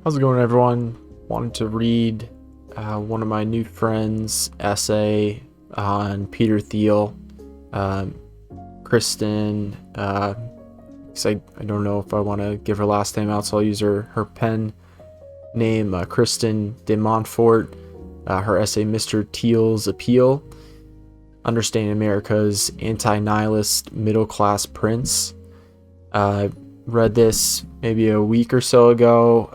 How's it going, everyone? Wanted to read one of my new friends' essay on Peter Thiel. Kristin, 'cause I don't know if I want to give her last name out, so I'll use her pen name, Kristin de Montfort. Her essay, Mr. Thiel's Appeal, Understanding America's Anti-Nihilist Middle-Class Prince. Read this maybe a week or so ago,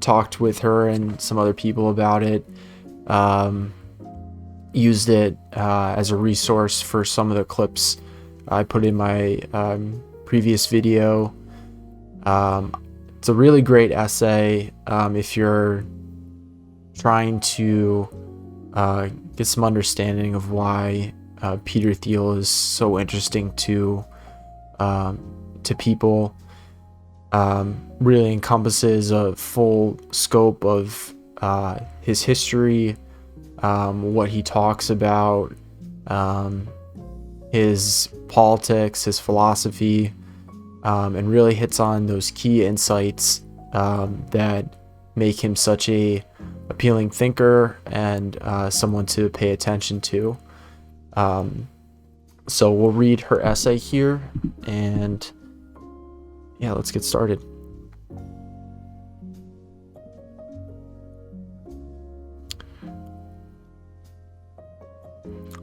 talked with her and some other people about it, used it as a resource for some of the clips I put in my previous video. It's a really great essay if you're trying to get some understanding of why Peter Thiel is so interesting to people. Really encompasses a full scope of his history, what he talks about, his politics, his philosophy, and really hits on those key insights that make him such a appealing thinker and someone to pay attention to. So we'll read her essay here, and yeah, let's get started.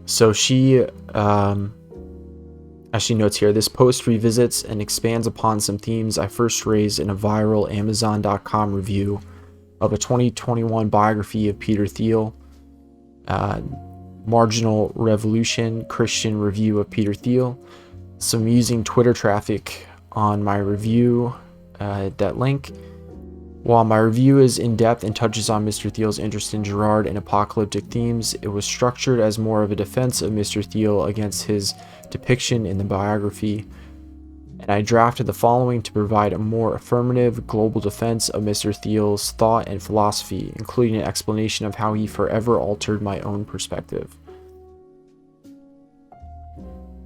So she, as she notes here, this post revisits and expands upon some themes I first raised in a viral Amazon.com review of a 2021 biography of Peter Thiel. Marginal Revolution Christian review of Peter Thiel. Some using Twitter traffic on my review, that link. While my review is in-depth and touches on Mr. Thiel's interest in Girard and apocalyptic themes, it was structured as more of a defense of Mr. Thiel against his depiction in the biography, and I drafted the following to provide a more affirmative global defense of Mr. Thiel's thought and philosophy, including an explanation of how he forever altered my own perspective.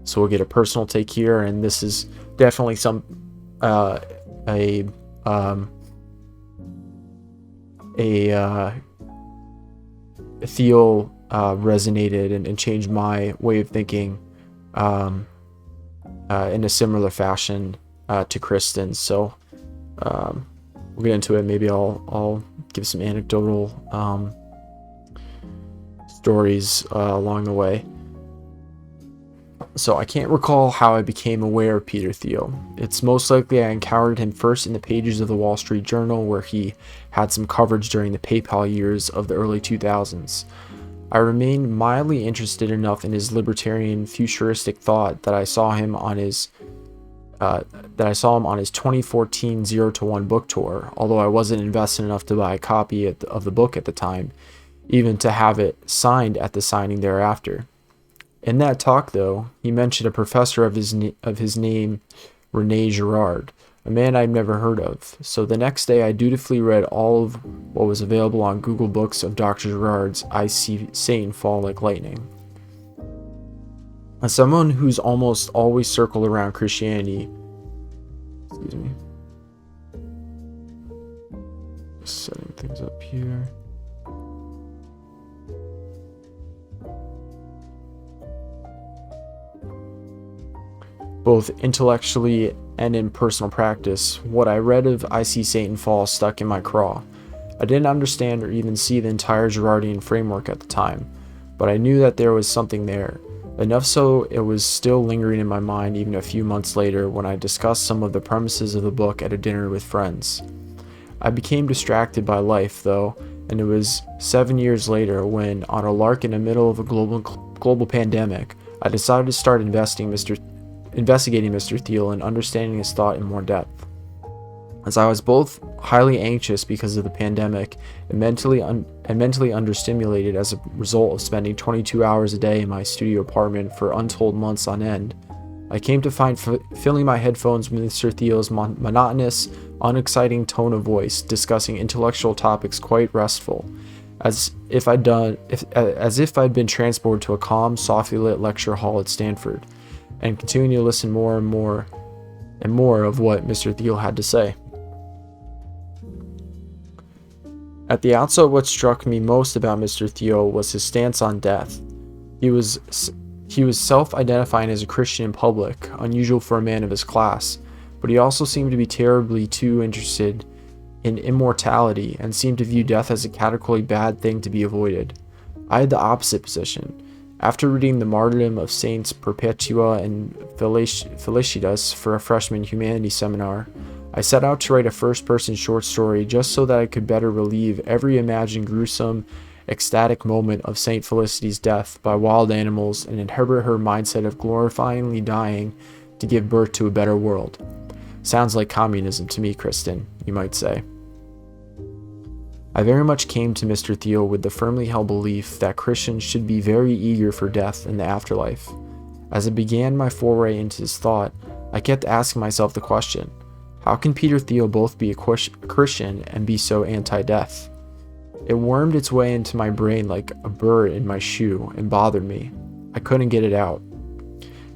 So we'll get a personal take here, and this is definitely Thiel resonated and changed my way of thinking in a similar fashion to Kristin. So we'll get into it. Maybe I'll give some anecdotal stories along the way. So I can't recall how I became aware of Peter Thiel. It's most likely I encountered him first in the pages of the Wall Street Journal, where he had some coverage during the PayPal years of the early 2000s. I remained mildly interested enough in his libertarian futuristic thought that I saw him on his 2014 0 to 1 book tour, although I wasn't invested enough to buy a copy of the book at the time, even to have it signed at the signing thereafter. In that talk, though, he mentioned a professor of his name, René Girard, a man I'd never heard of. So the next day, I dutifully read all of what was available on Google Books of Dr. Girard's I See Satan Fall Like Lightning. As someone who's almost always circled around Christianity, just setting things up here. Both intellectually and in personal practice, what I read of I See Satan Fall stuck in my craw. I didn't understand or even see the entire Girardian framework at the time, but I knew that there was something there, enough so it was still lingering in my mind even a few months later when I discussed some of the premises of the book at a dinner with friends. I became distracted by life, though, and it was 7 years later when, on a lark in the middle of a global pandemic, I decided to start investigating Mr. Thiel and understanding his thought in more depth. As I was both highly anxious because of the pandemic and mentally understimulated as a result of spending 22 hours a day in my studio apartment for untold months on end, I came to find filling my headphones with Mr. Thiel's monotonous, unexciting tone of voice discussing intellectual topics quite restful, as if I'd been transported to a calm, softly lit lecture hall at Stanford, and continue to listen more and more of what Mr. Thiel had to say. At the outset, what struck me most about Mr. Thiel was his stance on death. He was self-identifying as a Christian in public, unusual for a man of his class, but he also seemed to be terribly too interested in immortality and seemed to view death as a categorically bad thing to be avoided. I had the opposite position. After reading The Martyrdom of Saints Perpetua and Felicitas for a freshman humanities seminar, I set out to write a first-person short story just so that I could better relieve every imagined gruesome, ecstatic moment of Saint Felicity's death by wild animals and inherit her mindset of glorifyingly dying to give birth to a better world. Sounds like communism to me, Kristin, you might say. I very much came to Mr. Thiel with the firmly held belief that Christians should be very eager for death and the afterlife. As I began my foray into his thought, I kept asking myself the question, how can Peter Thiel both be a Christian and be so anti-death? It wormed its way into my brain like a burr in my shoe and bothered me. I couldn't get it out.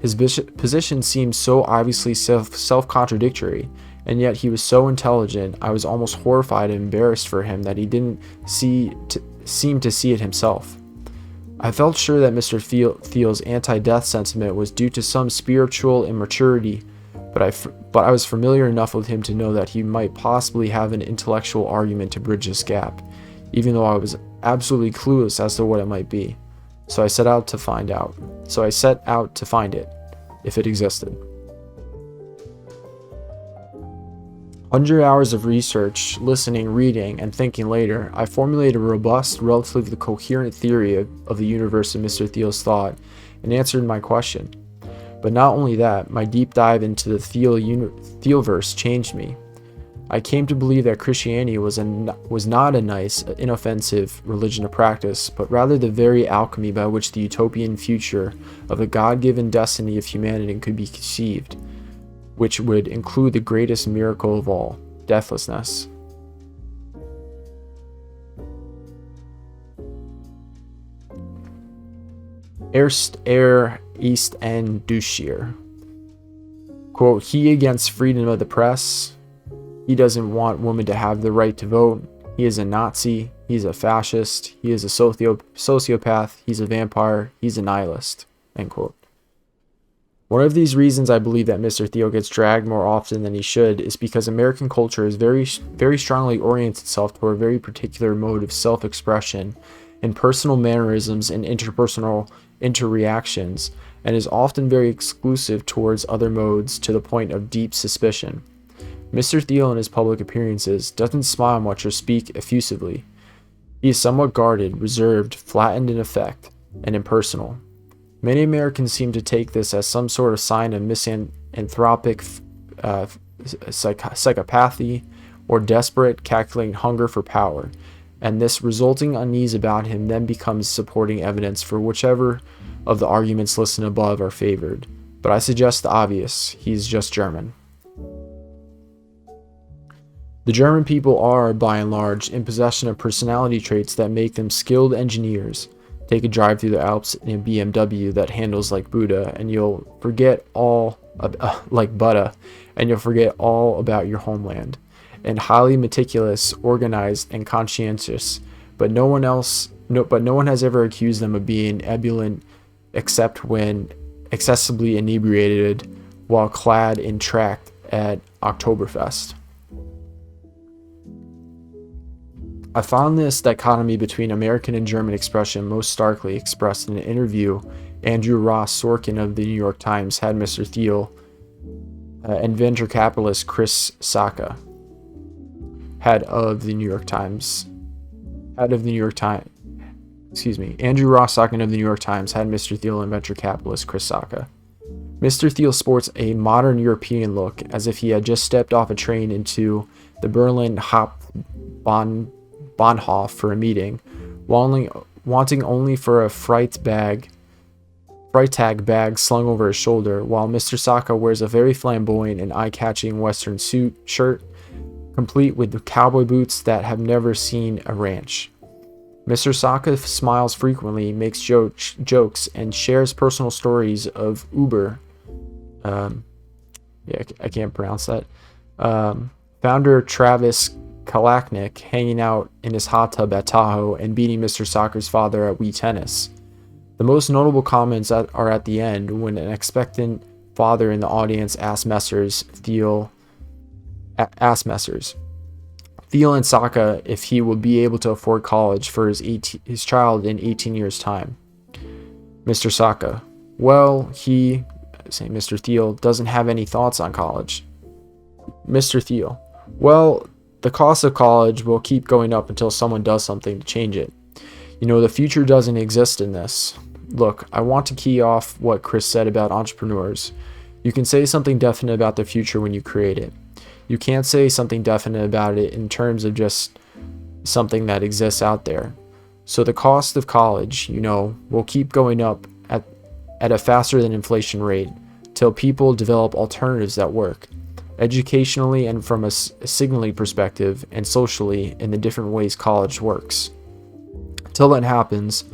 His position seemed so obviously self-contradictory, and yet he was so intelligent, I was almost horrified and embarrassed for him that he didn't seem to see it himself. I felt sure that Mr. Thiel's anti-death sentiment was due to some spiritual immaturity, but I was familiar enough with him to know that he might possibly have an intellectual argument to bridge this gap, even though I was absolutely clueless as to what it might be. So I set out to find it, if it existed. 100 hours of research, listening, reading, and thinking later, I formulated a robust, relatively coherent theory of the universe in Mr. Thiel's thought, and answered my question. But not only that, my deep dive into the Thielverse changed me. I came to believe that Christianity was not a nice, inoffensive religion to practice, but rather the very alchemy by which the utopian future of the God-given destiny of humanity could be conceived, which would include the greatest miracle of all, deathlessness. Erst East and Duschier. Quote, he against freedom of the press. He doesn't want women to have the right to vote. He is a Nazi. He's a fascist. He is a sociopath. He's a vampire. He's a nihilist. End quote. One of these reasons I believe that Mr. Thiel gets dragged more often than he should is because American culture is very strongly orients itself toward a very particular mode of self-expression and personal mannerisms and interpersonal interreactions, and is often very exclusive towards other modes to the point of deep suspicion. Mr. Thiel in his public appearances doesn't smile much or speak effusively. He is somewhat guarded, reserved, flattened in effect, and impersonal. Many Americans seem to take this as some sort of sign of misanthropic psychopathy or desperate, calculating hunger for power, and this resulting unease about him then becomes supporting evidence for whichever of the arguments listed above are favored. But I suggest the obvious, he's just German. The German people are, by and large, in possession of personality traits that make them skilled engineers. Take a drive through the Alps in a BMW that handles like Buddha, and you'll forget all like Buddha, and you'll forget all about your homeland. And highly meticulous, organized, and conscientious, but no one has ever accused them of being ebullient, except when excessively inebriated while clad in tract at Oktoberfest. I found this dichotomy between American and German expression most starkly expressed in an interview Andrew Ross Sorkin of the New York Times had Mr. Thiel and venture capitalist Chris Sacca, Andrew Ross Sorkin of the New York Times had Mr. Thiel and venture capitalist Chris Sacca. Mr. Thiel sports a modern European look, as if he had just stepped off a train into the Berlin Hauptbahnhof for a meeting, wanting only for a Freitag bag slung over his shoulder, while Mr. Sacca wears a very flamboyant and eye-catching Western shirt, complete with the cowboy boots that have never seen a ranch. Mr. Sacca smiles frequently, makes jokes, and shares personal stories of Uber. I can't pronounce that. Founder Travis Kalachnik hanging out in his hot tub at Tahoe and beating Mr. Soccer's father at Wii Tennis. The most notable comments are at the end when an expectant father in the audience asked Thiel and Saka if he would be able to afford college for his child in 18 years' time. Mr. Saka, well, Mr. Thiel, doesn't have any thoughts on college. Mr. Thiel, well, the cost of college will keep going up until someone does something to change it. You know, the future doesn't exist in this. Look, I want to key off what Chris said about entrepreneurs. You can say something definite about the future when you create it. You can't say something definite about it in terms of just something that exists out there. So the cost of college, will keep going up at a faster than inflation rate till people develop alternatives that work, educationally and from a signaling perspective and socially in the different ways college works. Till that happens,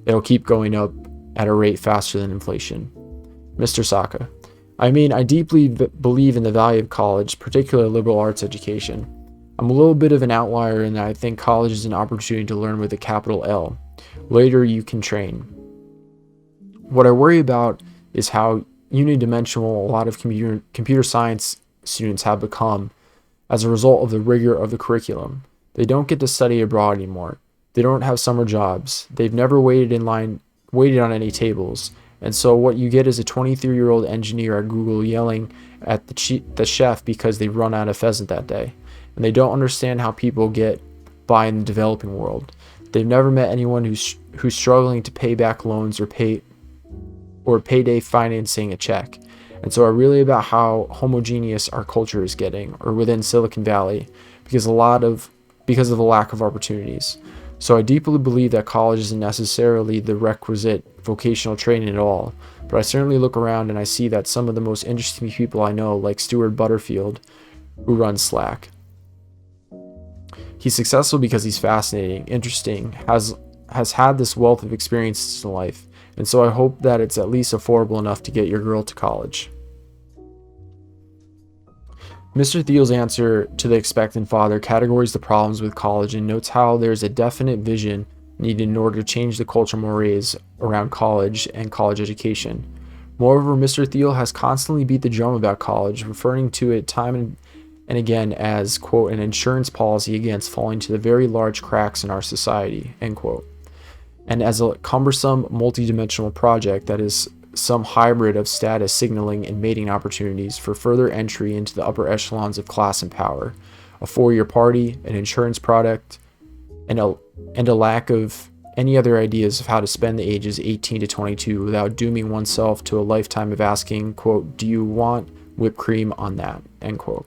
it'll keep going up at a rate faster than inflation. Mr. Saka, I deeply believe in the value of college, particularly liberal arts education. I'm a little bit of an outlier in that I think college is an opportunity to learn with a capital L. Later, you can train. What I worry about is how unidimensional a lot of computer science students have become as a result of the rigor of the curriculum. They don't get to study abroad anymore. They don't have summer jobs. They've never waited on any tables. And so what you get is a 23-year-old engineer at Google yelling at the chef because they run out of pheasant that day. And they don't understand how people get by in the developing world. They've never met anyone who's struggling to pay back loans or payday financing a check. And so are really about how homogeneous our culture is getting, or within Silicon Valley, because of the lack of opportunities. So I deeply believe that college isn't necessarily the requisite vocational training at all, but I certainly look around and I see that some of the most interesting people I know, like Stuart Butterfield, who runs Slack. He's successful because he's fascinating, interesting, has had this wealth of experiences in life, and so I hope that it's at least affordable enough to get your girl to college. Mr. Thiel's answer to the expectant father categorizes the problems with college and notes how there's a definite vision needed in order to change the cultural mores around college and college education. Moreover, Mr. Thiel has constantly beat the drum about college, referring to it time and again as, quote, an insurance policy against falling to the very large cracks in our society, end quote, and as a cumbersome, multidimensional project that is some hybrid of status signaling and mating opportunities for further entry into the upper echelons of class and power, a four-year party, an insurance product, and a lack of any other ideas of how to spend the ages 18 to 22 without dooming oneself to a lifetime of asking, quote, do you want whipped cream on that, end quote,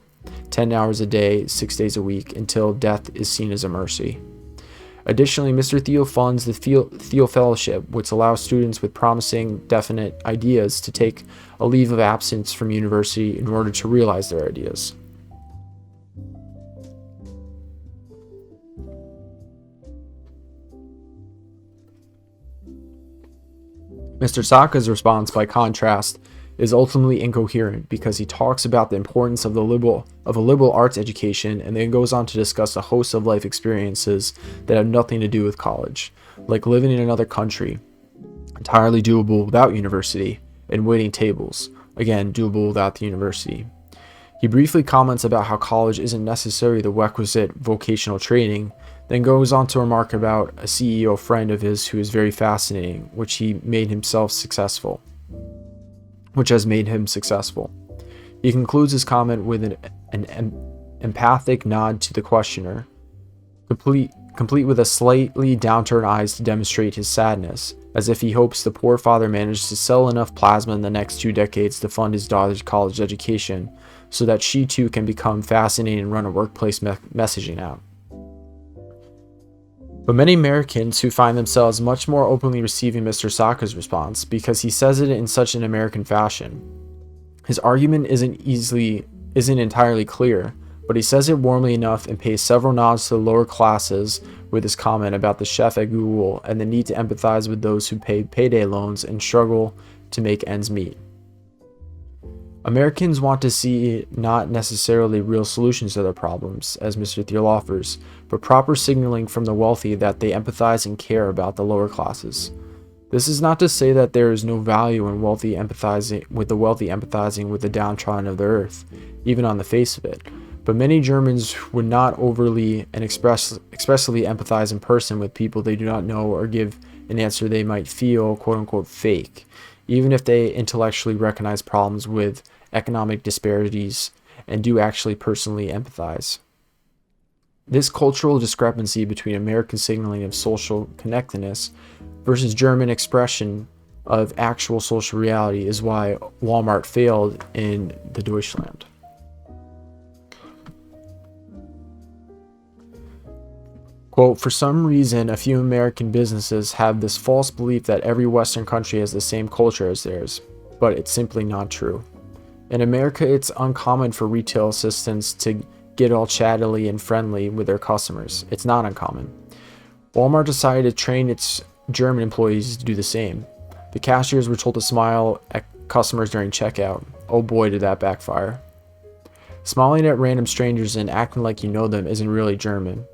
10 hours a day, 6 days a week, until death is seen as a mercy. Additionally, Mr. Thiel funds the Thiel Fellowship, which allows students with promising, definite ideas to take a leave of absence from university in order to realize their ideas. Mr. Saka's response, by contrast, is ultimately incoherent because he talks about the importance of a liberal arts education and then goes on to discuss a host of life experiences that have nothing to do with college, like living in another country, entirely doable without university, and waiting tables, again doable without the university. He briefly comments about how college isn't necessarily the requisite vocational training, then goes on to remark about a CEO friend of his who is very fascinating, which has made him successful. He concludes his comment with an emphatic nod to the questioner, complete with a slightly downturned eyes to demonstrate his sadness, as if he hopes the poor father managed to sell enough plasma in the next 2 decades to fund his daughter's college education, so that she too can become fascinating and run a workplace messaging out. But many Americans who find themselves much more openly receiving Mr. Saka's response because he says it in such an American fashion. His argument isn't entirely clear, but he says it warmly enough and pays several nods to the lower classes with his comment about the chef at Google and the need to empathize with those who pay payday loans and struggle to make ends meet. Americans want to see not necessarily real solutions to their problems, as Mr. Thiel offers, but proper signaling from the wealthy that they empathize and care about the lower classes. This is not to say that there is no value in the wealthy empathizing with the downtrodden of the earth, even on the face of it. But many Germans would not overly and expressly empathize in person with people they do not know or give an answer they might feel quote unquote fake, even if they intellectually recognize problems with economic disparities and do actually personally empathize. This cultural discrepancy between American signaling of social connectedness versus German expression of actual social reality is why Walmart failed in the Deutschland. Quote, for some reason, a few American businesses have this false belief that every Western country has the same culture as theirs, but it's simply not true. In America, it's uncommon for retail assistants to get all chattily and friendly with their customers. It's not uncommon. Walmart decided to train its German employees to do the same. The cashiers were told to smile at customers during checkout. Oh boy, did that backfire. Smiling at random strangers and acting like you know them isn't really German.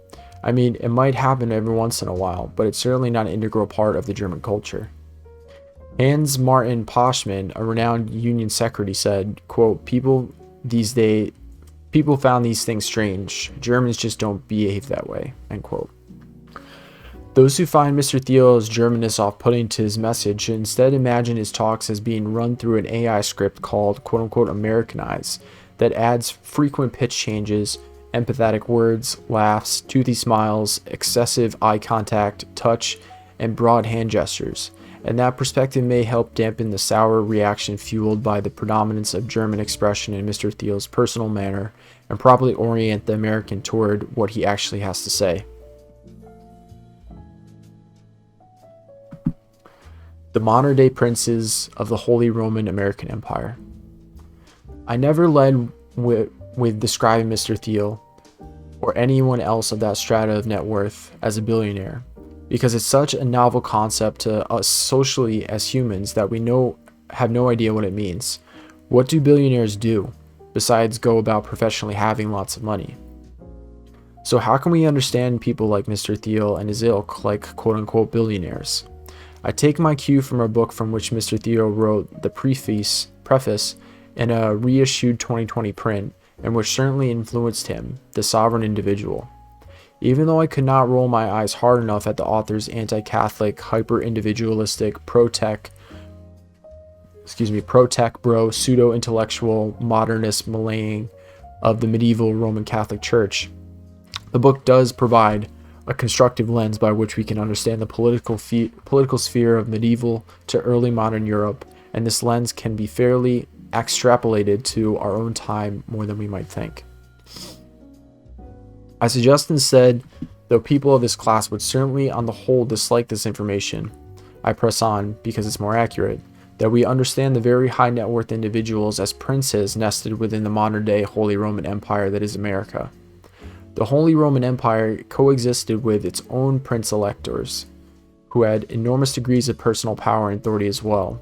I mean, it might happen every once in a while, but it's certainly not an integral part of the German culture. Hans Martin Poschmann, a renowned union secretary, said, quote, people found these things strange. Germans just don't behave that way, end quote. Those who find Mr. Thiel's Germanness off-putting to his message should instead imagine his talks as being run through an AI script called quote unquote Americanize that adds frequent pitch changes, empathetic words, laughs, toothy smiles, excessive eye contact, touch, and broad hand gestures, and that perspective may help dampen the sour reaction fueled by the predominance of German expression in Mr. Thiel's personal manner and properly orient the American toward what he actually has to say. The modern-day princes of the Holy Roman American Empire. I never led with describing Mr. Thiel or anyone else of that strata of net worth as a billionaire, because it's such a novel concept to us socially as humans that we have no idea what it means. What do billionaires do besides go about professionally having lots of money? So how can we understand people like Mr. Thiel and his ilk like quote-unquote billionaires? I take my cue from a book from which Mr. Thiel wrote the preface in a reissued 2020 print, and which certainly influenced him, The Sovereign Individual. Even though I could not roll my eyes hard enough at the author's anti-Catholic, hyper-individualistic, pro-tech bro, pseudo-intellectual, modernist maligning of the medieval Roman Catholic Church, the book does provide a constructive lens by which we can understand the political sphere of medieval to early modern Europe, and this lens can be fairly extrapolated to our own time more than we might think. I suggest instead, though people of this class would certainly on the whole dislike this information, I press on because it's more accurate, that we understand the very high net worth individuals as princes nested within the modern day Holy Roman Empire that is America. The Holy Roman Empire coexisted with its own prince-electors, who had enormous degrees of personal power and authority as well.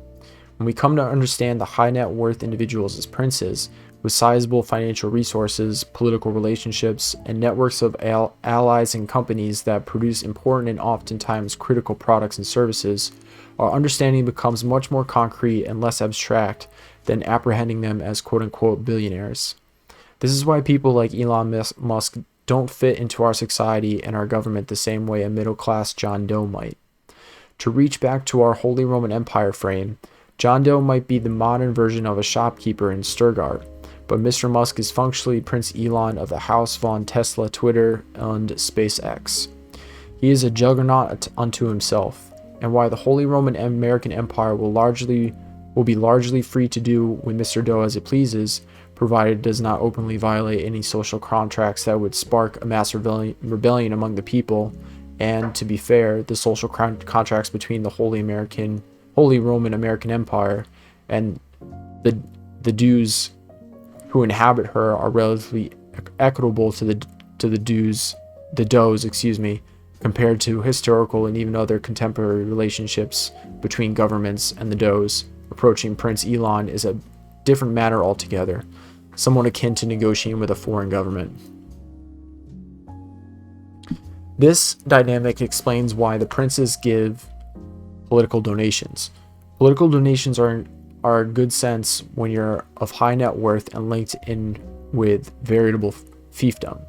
When we come to understand the high net worth individuals as princes, with sizable financial resources, political relationships, and networks of allies and companies that produce important and oftentimes critical products and services, our understanding becomes much more concrete and less abstract than apprehending them as quote-unquote billionaires. This is why people like Elon Musk don't fit into our society and our government the same way a middle-class John Doe might. To reach back to our Holy Roman Empire frame, John Doe might be the modern version of a shopkeeper in Stuttgart, but Mr. Musk is functionally Prince Elon of the House von Tesla, Twitter, and SpaceX. He is a juggernaut unto himself, and why the Holy Roman American Empire will be largely free to do with Mr. Doe as it pleases, provided it does not openly violate any social contracts that would spark a mass rebellion among the people, and, to be fair, the social contracts between the Holy Roman American Empire and the Jews who inhabit her are relatively equitable to the Does, compared to historical and even other contemporary relationships between governments and the Does. Approaching Prince Elon is different matter altogether, somewhat akin to negotiating with a foreign government. This dynamic explains why the princes give political donations. Political donations are good sense when you're of high net worth and linked in with veritable fiefdom.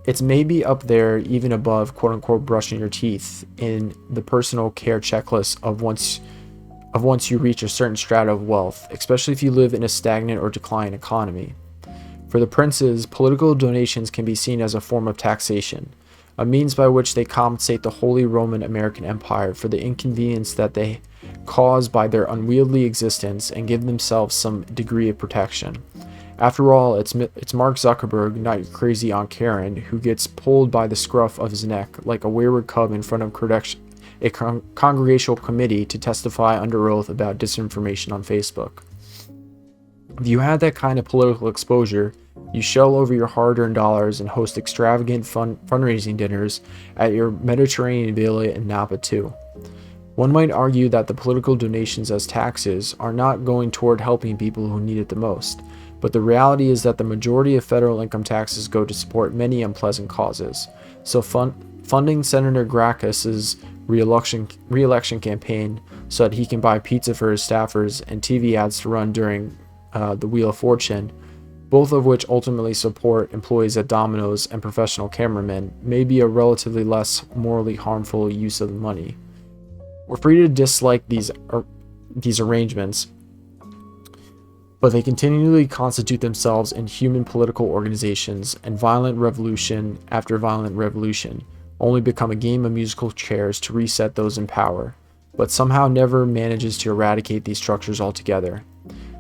It's maybe up there, even above quote unquote brushing your teeth in the personal care checklist of once you reach a certain strata of wealth, especially if you live in a stagnant or declining economy. For the princes, political donations can be seen as a form of taxation, a means by which they compensate the Holy Roman American Empire for the inconvenience that they cause by their unwieldy existence and give themselves some degree of protection. After all, it's Mark Zuckerberg, not your crazy Aunt Karen, who gets pulled by the scruff of his neck like a wayward cub in front of a congregational committee to testify under oath about disinformation on Facebook. If you had that kind of political exposure, you shell over your hard-earned dollars and host extravagant fundraising dinners at your Mediterranean villa in Napa too. One might argue that the political donations as taxes are not going toward helping people who need it the most, but the reality is that the majority of federal income taxes go to support many unpleasant causes. So funding Senator Gracchus's re-election campaign so that he can buy pizza for his staffers and TV ads to run during the Wheel of Fortune, both of which ultimately support employees at Domino's and professional cameramen, may be a relatively less morally harmful use of the money. We're free to dislike these arrangements, but they continually constitute themselves in human political organizations, and violent revolution after violent revolution only become a game of musical chairs to reset those in power, but somehow never manages to eradicate these structures altogether.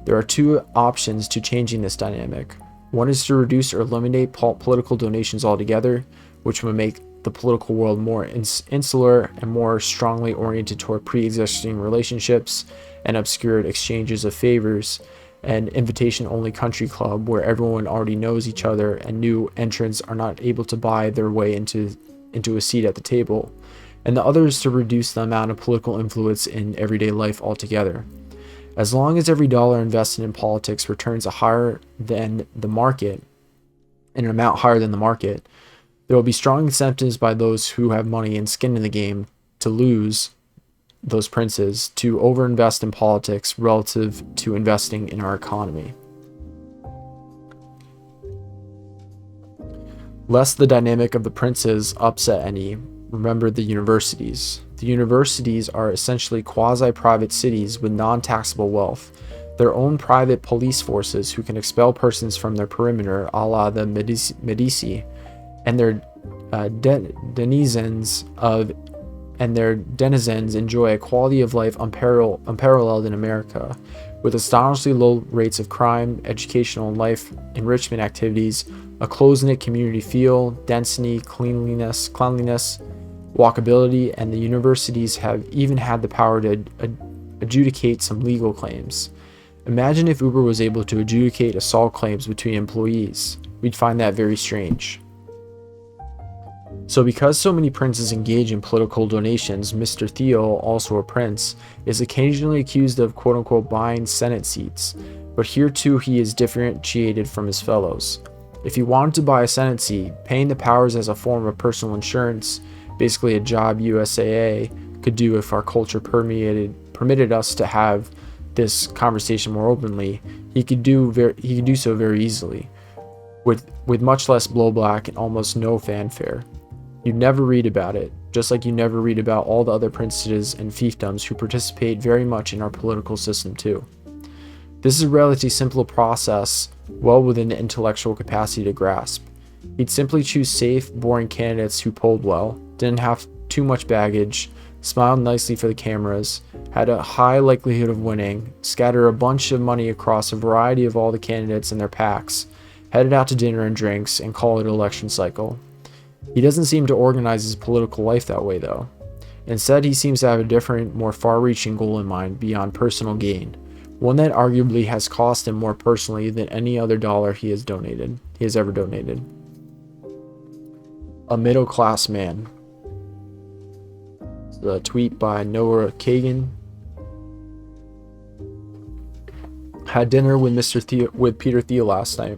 There are two options to changing this dynamic. One is to reduce or eliminate political donations altogether, which would make the political world more insular and more strongly oriented toward pre-existing relationships and obscured exchanges of favors, an invitation-only country club where everyone already knows each other and new entrants are not able to buy their way into a seat at the table. And the other is to reduce the amount of political influence in everyday life altogether. As long as every dollar invested in politics returns an amount higher than the market, there will be strong incentives by those who have money and skin in the game to lose those princes to overinvest in politics relative to investing in our economy. Lest the dynamic of the princes upset any, remember the universities. The universities are essentially quasi-private cities with non-taxable wealth, their own private police forces who can expel persons from their perimeter, a la the Medici, and their denizens enjoy a quality of life unparalleled in America, with astonishingly low rates of crime, educational and life enrichment activities, a close-knit community feel, density, cleanliness, walkability, and the universities have even had the power to adjudicate some legal claims. Imagine if Uber was able to adjudicate assault claims between employees. We'd find that very strange. So because so many princes engage in political donations, Mr. Thiel, also a prince, is occasionally accused of quote-unquote buying Senate seats, but here too he is differentiated from his fellows. If he wanted to buy a Senate seat, paying the powers as a form of personal insurance, basically a job USAA could do if our culture permitted us to have this conversation more openly, he could do so very easily, with much less blowback and almost no fanfare. You never read about it, just like you never read about all the other princes and fiefdoms who participate very much in our political system too. This is a relatively simple process, well within the intellectual capacity to grasp. He'd simply choose safe, boring candidates who polled well, didn't have too much baggage, smiled nicely for the cameras, had a high likelihood of winning, scatter a bunch of money across a variety of all the candidates and their PACs, headed out to dinner and drinks, and call it an election cycle. He doesn't seem to organize his political life that way, though. Instead, he seems to have a different, more far-reaching goal in mind beyond personal gain, one that arguably has cost him more personally than any other dollar he has ever donated. A middle-class man. The tweet by Noah Kagan. Had dinner with with Peter Thiel last night.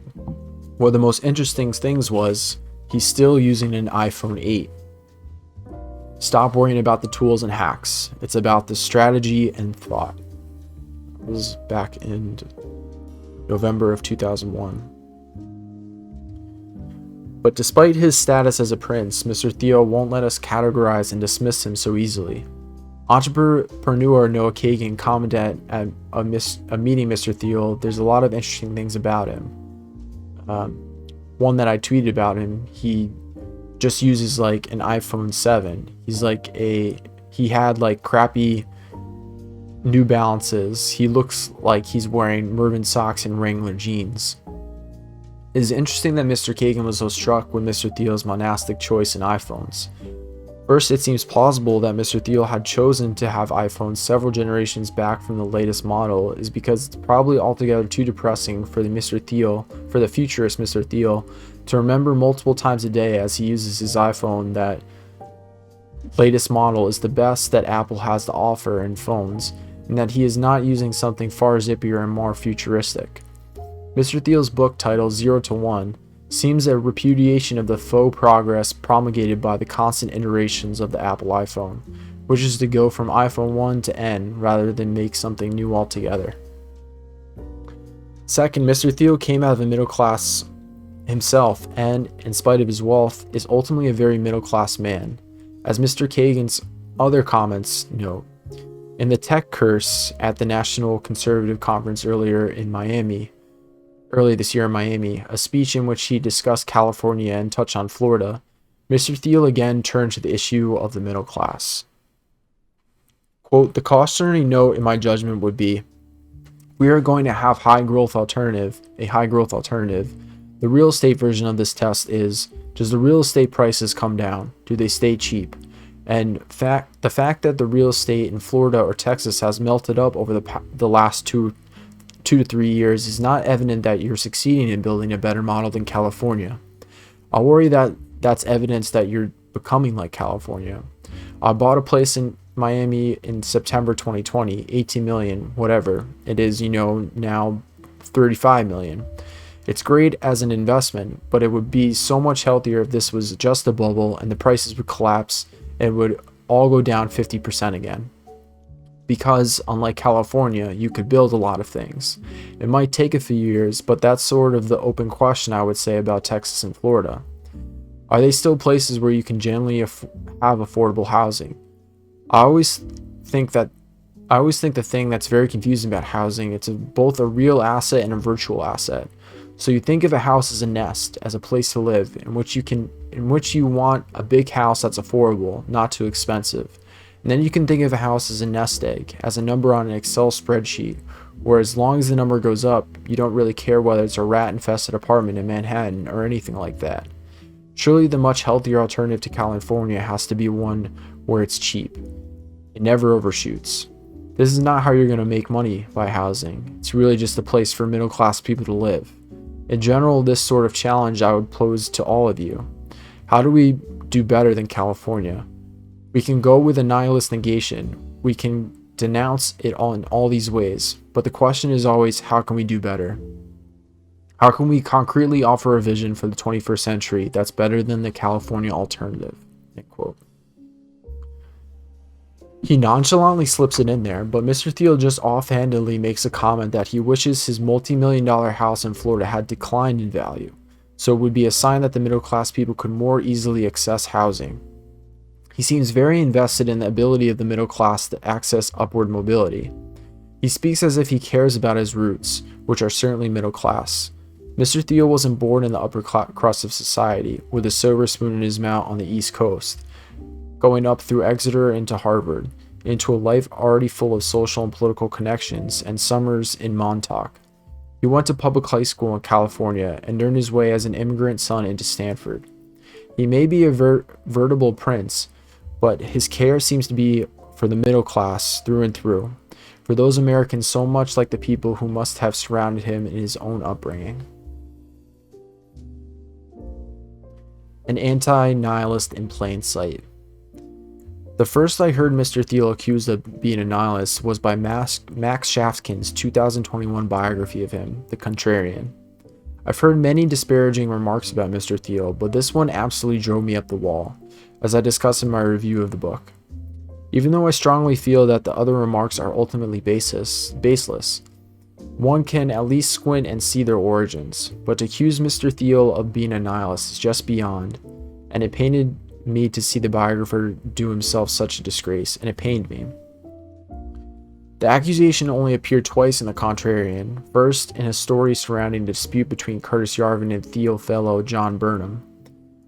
One of the most interesting things was he's still using an iPhone 8. Stop worrying about the tools and hacks. It's about the strategy and thought. It was back in November of 2001. But despite his status as a prince, Mr. Thiel won't let us categorize and dismiss him so easily. Entrepreneur Noah Kagan commented at a meeting Mr. Thiel, there's a lot of interesting things about him. One that I tweeted about him, he just uses like an iPhone 7. He had like crappy New Balances. He looks like he's wearing Mervin socks and Wrangler jeans. It is interesting that Mr. Kagan was so struck with Mr. Thiel's monastic choice in iPhones. First, it seems plausible that Mr. Thiel had chosen to have iPhones several generations back from the latest model is because it's probably altogether too depressing for the futurist Mr. Thiel, to remember multiple times a day as he uses his iPhone that latest model is the best that Apple has to offer in phones, and that he is not using something far zippier and more futuristic. Mr. Thiel's book titled 0 to 1 seems a repudiation of the faux progress promulgated by the constant iterations of the Apple iPhone, which is to go from iPhone 1 to N rather than make something new altogether. Second, Mr. Thiel came out of the middle class himself and, in spite of his wealth, is ultimately a very middle class man. As Mr. Kagan's other comments note, in the tech curse at the National Conservative Conference earlier this year in Miami, a speech in which he discussed California and touched on Florida, Mr. Thiel again turned to the issue of the middle class. Quote, the cautionary note in my judgment would be, we are going to have a high growth alternative. The real estate version of this test is, does the real estate prices come down? Do they stay cheap? And the fact that the real estate in Florida or Texas has melted up over the last 2 to 3 years is not evident that you're succeeding in building a better model than California. I worry that that's evidence that you're becoming like California. I bought a place in Miami in September 2020, 18 million, whatever it is, now 35 million. It's great as an investment, but it would be so much healthier if this was just a bubble and the prices would collapse and would all go down 50% again. Because, unlike California, you could build a lot of things. It might take a few years, but that's sort of the open question I would say about Texas and Florida. Are they still places where you can generally have affordable housing? I always think the thing that's very confusing about housing, it's both a real asset and a virtual asset. So you think of a house as a nest, as a place to live, in which you want a big house that's affordable, not too expensive. And then you can think of a house as a nest egg, as a number on an Excel spreadsheet, where as long as the number goes up, you don't really care whether it's a rat-infested apartment in Manhattan or anything like that. Surely the much healthier alternative to California has to be one where it's cheap. It never overshoots. This is not how you're going to make money by housing. It's really just a place for middle-class people to live. In general, this sort of challenge I would pose to all of you. How do we do better than California? We can go with a nihilist negation. We can denounce it all in all these ways. But the question is always, how can we do better? How can we concretely offer a vision for the 21st century that's better than the California alternative? End quote. He nonchalantly slips it in there, but Mr. Thiel just offhandedly makes a comment that he wishes his multi-million-dollar house in Florida had declined in value, so it would be a sign that the middle-class people could more easily access housing. He seems very invested in the ability of the middle class to access upward mobility. He speaks as if he cares about his roots, which are certainly middle class. Mr. Thiel wasn't born in the upper crust of society, with a silver spoon in his mouth on the East Coast, going up through Exeter into Harvard, into a life already full of social and political connections and summers in Montauk. He went to public high school in California and earned his way as an immigrant son into Stanford. He may be a veritable prince, but his care seems to be for the middle class through and through, for those Americans so much like the people who must have surrounded him in his own upbringing. An anti-nihilist in plain sight. The first I heard Mr. Thiel accused of being a nihilist was by Max Shaftkin's 2021 biography of him, The Contrarian. I've heard many disparaging remarks about Mr. Thiel, but this one absolutely drove me up the wall, as I discuss in my review of the book. Even though I strongly feel that the other remarks are ultimately baseless, one can at least squint and see their origins, but to accuse Mr. Thiel of being a nihilist is just beyond, and it pained me to see the biographer do himself such a disgrace, and it pained me. The accusation only appeared twice in The Contrarian, first in a story surrounding the dispute between Curtis Yarvin and Thiel fellow John Burnham.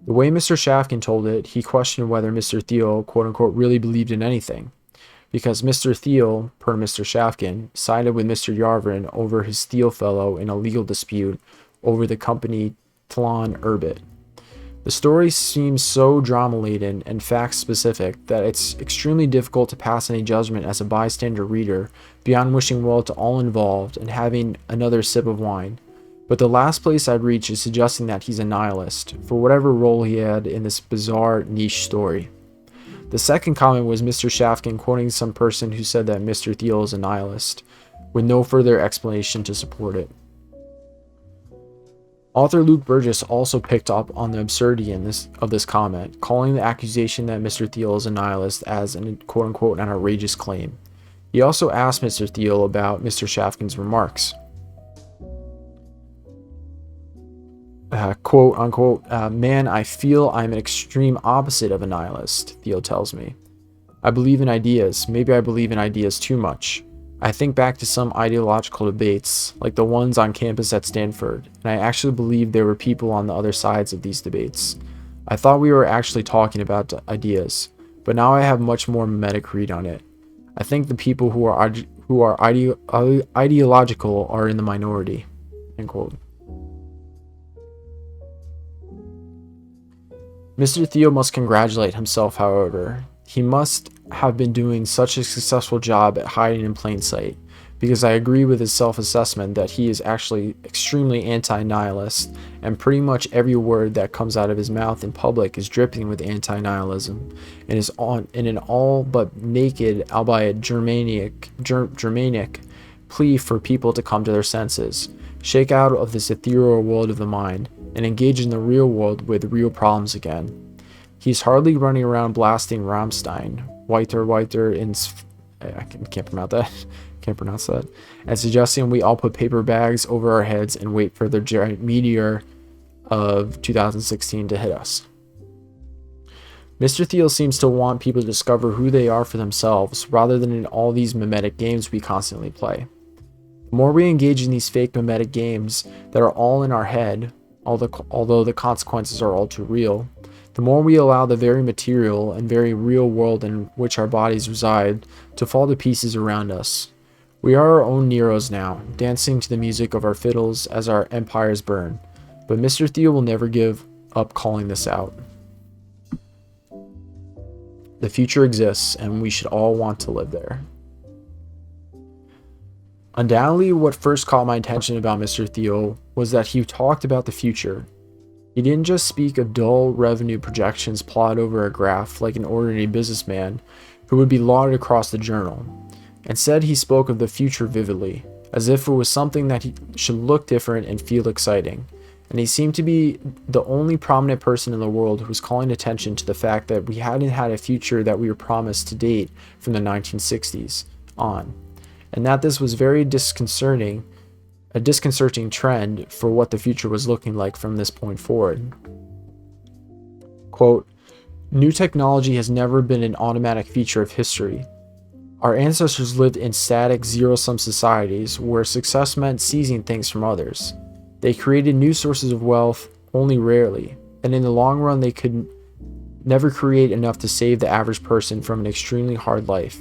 The way Mr. Shaftkin told it, he questioned whether Mr. Thiel quote-unquote really believed in anything, because Mr. Thiel, per Mr. Shaftkin, sided with Mr. Yarvin over his Thiel fellow in a legal dispute over the company Tlon Urbit. The story seems so drama-laden and fact-specific that it's extremely difficult to pass any judgment as a bystander reader beyond wishing well to all involved and having another sip of wine. But the last place I'd reach is suggesting that he's a nihilist, for whatever role he had in this bizarre niche story. The second comment was Mr. Shaftkin quoting some person who said that Mr. Thiel is a nihilist, with no further explanation to support it. Author Luke Burgess also picked up on the absurdity of this comment, calling the accusation that Mr. Thiel is a nihilist as an quote-unquote an outrageous claim. He also asked Mr. Thiel about Mr. Shaftkin's remarks. Quote-unquote, man, I feel I'm an extreme opposite of a nihilist, Thiel tells me. I believe in ideas. Maybe I believe in ideas too much. I think back to some ideological debates, like the ones on campus at Stanford, and I actually believe there were people on the other sides of these debates. I thought we were actually talking about ideas, but now I have much more mimetic read on it. I think the people who are ideological are in the minority. End quote. Mr. Thiel must congratulate himself, however. He must have been doing such a successful job at hiding in plain sight, because I agree with his self-assessment that he is actually extremely anti-nihilist, and pretty much every word that comes out of his mouth in public is dripping with anti-nihilism, and is in an all but naked, albeit Germanic plea for people to come to their senses, shake out of this ethereal world of the mind, and engage in the real world with real problems again. He's hardly running around blasting Rammstein, weiter in I can't pronounce that, and suggesting we all put paper bags over our heads and wait for the giant meteor of 2016 to hit us. Mr. Thiel seems to want people to discover who they are for themselves, rather than in all these mimetic games we constantly play. The more we engage in these fake mimetic games that are all in our head, although the consequences are all too real, the more we allow the very material and very real world in which our bodies reside to fall to pieces around us. We are our own Neros now, dancing to the music of our fiddles as our empires burn, but Mr. Thiel will never give up calling this out. The future exists, and we should all want to live there. Undoubtedly, what first caught my attention about Mr. Thiel was that he talked about the future. He didn't just speak of dull revenue projections plotted over a graph like an ordinary businessman who would be lauded across the journal. Instead, he spoke of the future vividly, as if it was something that should look different and feel exciting. And he seemed to be the only prominent person in the world who was calling attention to the fact that we hadn't had a future that we were promised to date from the 1960s on, and that this was very disconcerting trend for what the future was looking like from this point forward. Quote, new technology has never been an automatic feature of history. Our ancestors lived in static zero-sum societies where success meant seizing things from others. They created new sources of wealth only rarely, and in the long run they could never create enough to save the average person from an extremely hard life.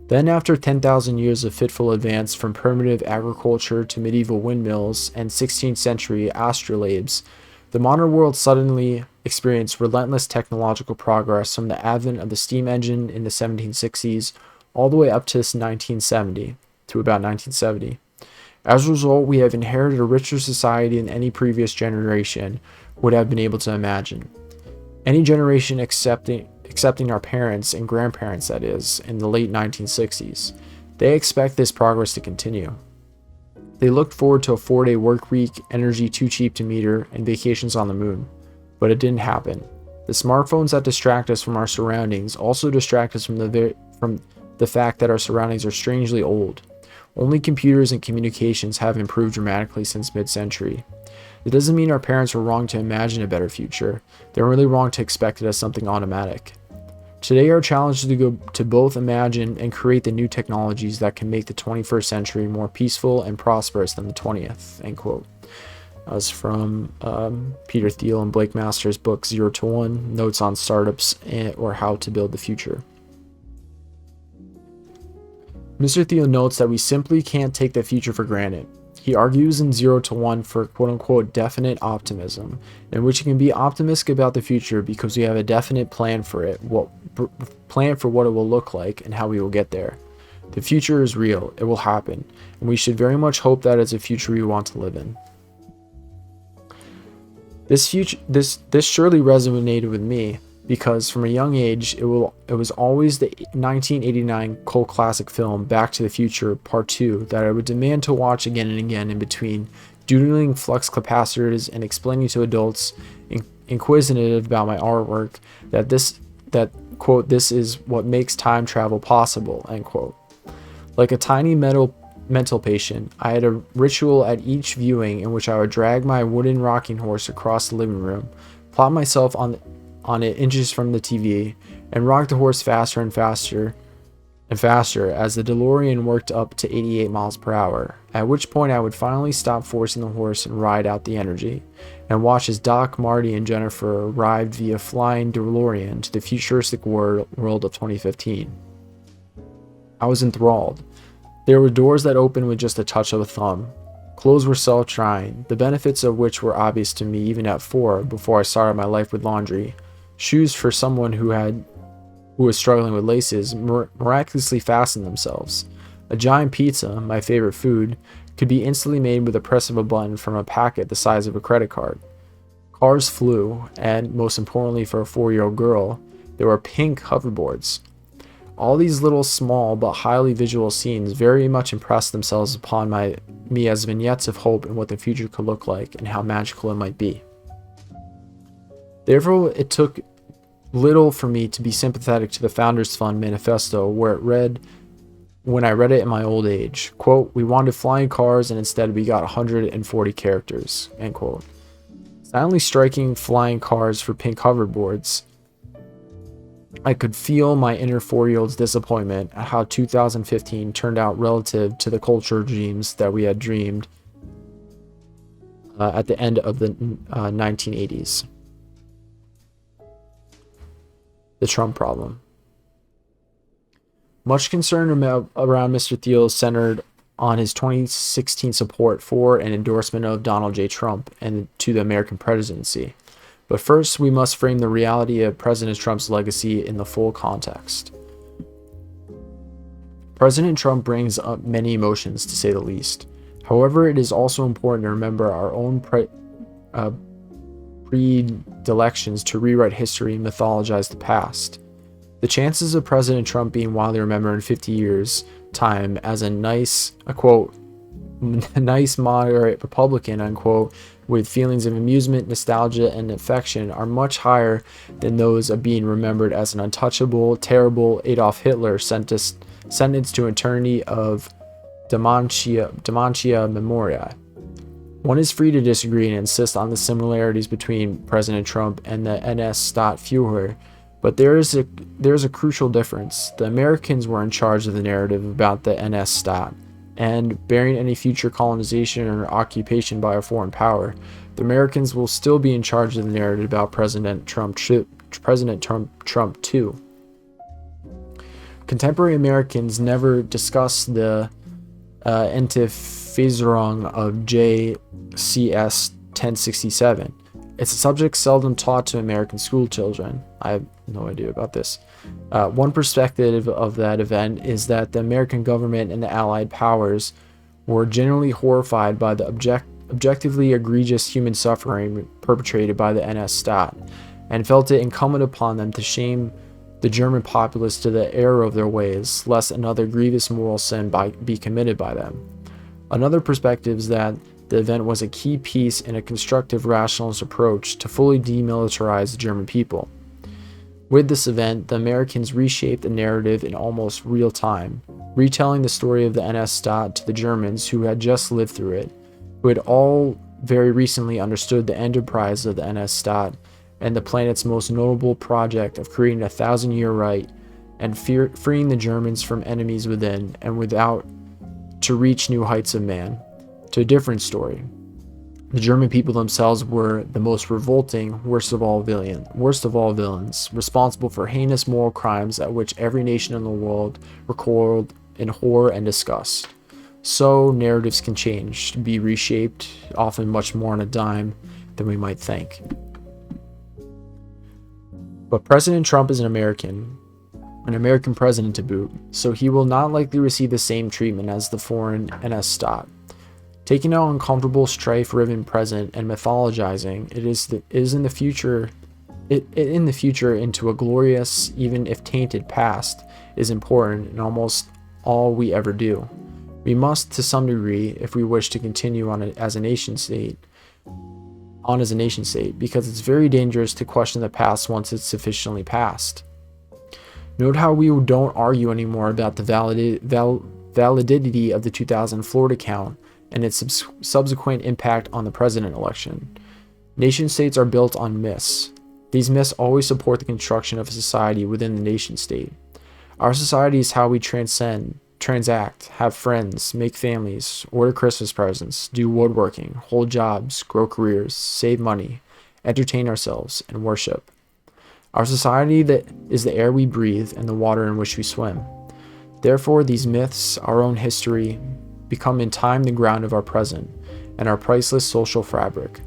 Then after 10,000 years of fitful advance from primitive agriculture to medieval windmills and 16th century astrolabes, the modern world suddenly experienced relentless technological progress from the advent of the steam engine in the 1760s all the way up to 1970, to about 1970. As a result, we have inherited a richer society than any previous generation would have been able to imagine. Any generation except accepting our parents and grandparents, that is, in the late 1960s. They expect this progress to continue. They looked forward to a 4-day work week, energy too cheap to meter, and vacations on the moon. But it didn't happen. The smartphones that distract us from our surroundings also distract us from the fact that our surroundings are strangely old. Only computers and communications have improved dramatically since mid-century. It doesn't mean our parents were wrong to imagine a better future. They're really wrong to expect it as something automatic. Today, our challenge is to both imagine and create the new technologies that can make the 21st century more peaceful and prosperous than the 20th, end quote. That was from Peter Thiel and Blake Masters' book 0 to 1, Notes on Startups or How to Build the Future. Mr. Thiel notes that we simply can't take the future for granted. He argues in 0 to 1 for quote-unquote definite optimism, in which you can be optimistic about the future because we have a definite plan for it, what it will look like and how we will get there. The future is real, it will happen, and we should very much hope that it's a future we want to live in. This surely resonated with me because from a young age, it was always the 1989 cult classic film Back to the Future Part 2 that I would demand to watch again and again in between doodling flux capacitors and explaining to adults inquisitive about my artwork that quote, this is what makes time travel possible, end quote. Like a tiny mental patient, I had a ritual at each viewing in which I would drag my wooden rocking horse across the living room, plop myself on it inches from the TV, and rock the horse faster and faster and faster as the DeLorean worked up to 88 miles per hour, at which point I would finally stop forcing the horse and ride out the energy, and watch as Doc, Marty, and Jennifer arrived via flying DeLorean to the futuristic world of 2015. I was enthralled. There were doors that opened with just a touch of a thumb. Clothes were self-drying, the benefits of which were obvious to me even at 4 before I started my life with laundry. Shoes for someone who was struggling with laces miraculously fastened themselves. A giant pizza, my favorite food, could be instantly made with the press of a button from a packet the size of a credit card. Cars flew, and most importantly for a 4-year-old girl, there were pink hoverboards. All these little small but highly visual scenes very much impressed themselves upon me as vignettes of hope and what the future could look like and how magical it might be. Therefore, it took little for me to be sympathetic to the Founders Fund manifesto when I read it in my old age. Quote, we wanted flying cars and instead we got 140 characters, end quote. Silently striking flying cars for pink hoverboards, I could feel my inner 4-year-old's disappointment at how 2015 turned out relative to the culture dreams that we had dreamed at the end of the 1980s. The Trump problem. Much concern around Mr. Thiel centered on his 2016 support for and endorsement of Donald J. Trump and to the American presidency. But first, we must frame the reality of President Trump's legacy in the full context. President Trump brings up many emotions, to say the least. However, it is also important to remember our own predilections to rewrite history and mythologize the past. The chances of President Trump being widely remembered in 50 years' time as a nice moderate Republican, unquote, with feelings of amusement, nostalgia, and affection are much higher than those of being remembered as an untouchable, terrible Adolf Hitler sentenced to eternity of dementia memoriae. One is free to disagree and insist on the similarities between President Trump and the NS-Führer, but there is a crucial difference. The Americans were in charge of the narrative about the NS-Staat, and bearing any future colonization or occupation by a foreign power, the Americans will still be in charge of the narrative about President Trump too. Contemporary Americans never discuss the Entfesselung of JCS 1067. It's a subject seldom taught to American school children. I have no idea about this. One perspective of that event is that the American government and the Allied powers were generally horrified by the objectively egregious human suffering perpetrated by the NS-Staat, and felt it incumbent upon them to shame the German populace to the error of their ways, lest another grievous moral sin be committed by them. Another perspective is that the event was a key piece in a constructive rationalist approach to fully demilitarize the German people. With this event, the Americans reshaped the narrative in almost real time, retelling the story of the NS-Staat to the Germans who had just lived through it, who had all very recently understood the enterprise of the NS-Staat and the planet's most notable project of creating a 1,000-year Reich and freeing the Germans from enemies within and without to reach new heights of man. To a different story. The German people themselves were the most revolting, worst of all villains, responsible for heinous moral crimes at which every nation in the world recoiled in horror and disgust. So narratives can change, be reshaped, often much more on a dime than we might think. But President Trump is an American president to boot, so he will not likely receive the same treatment as the foreign NS-Staat. Taking an uncomfortable, strife-riven present and mythologizing it in the future into a glorious, even if tainted, past is important in almost all we ever do. We must, to some degree, if we wish to continue on as a nation state, because it's very dangerous to question the past once it's sufficiently past. Note how we don't argue anymore about the validity of the 2000 Florida count and its subsequent impact on the president election. Nation states are built on myths. These myths always support the construction of a society within the nation state. Our society is how we transact, have friends, make families, order Christmas presents, do woodworking, hold jobs, grow careers, save money, entertain ourselves, and worship. Our society that is the air we breathe and the water in which we swim. Therefore, these myths, our own history, become in time the ground of our present and our priceless social fabric.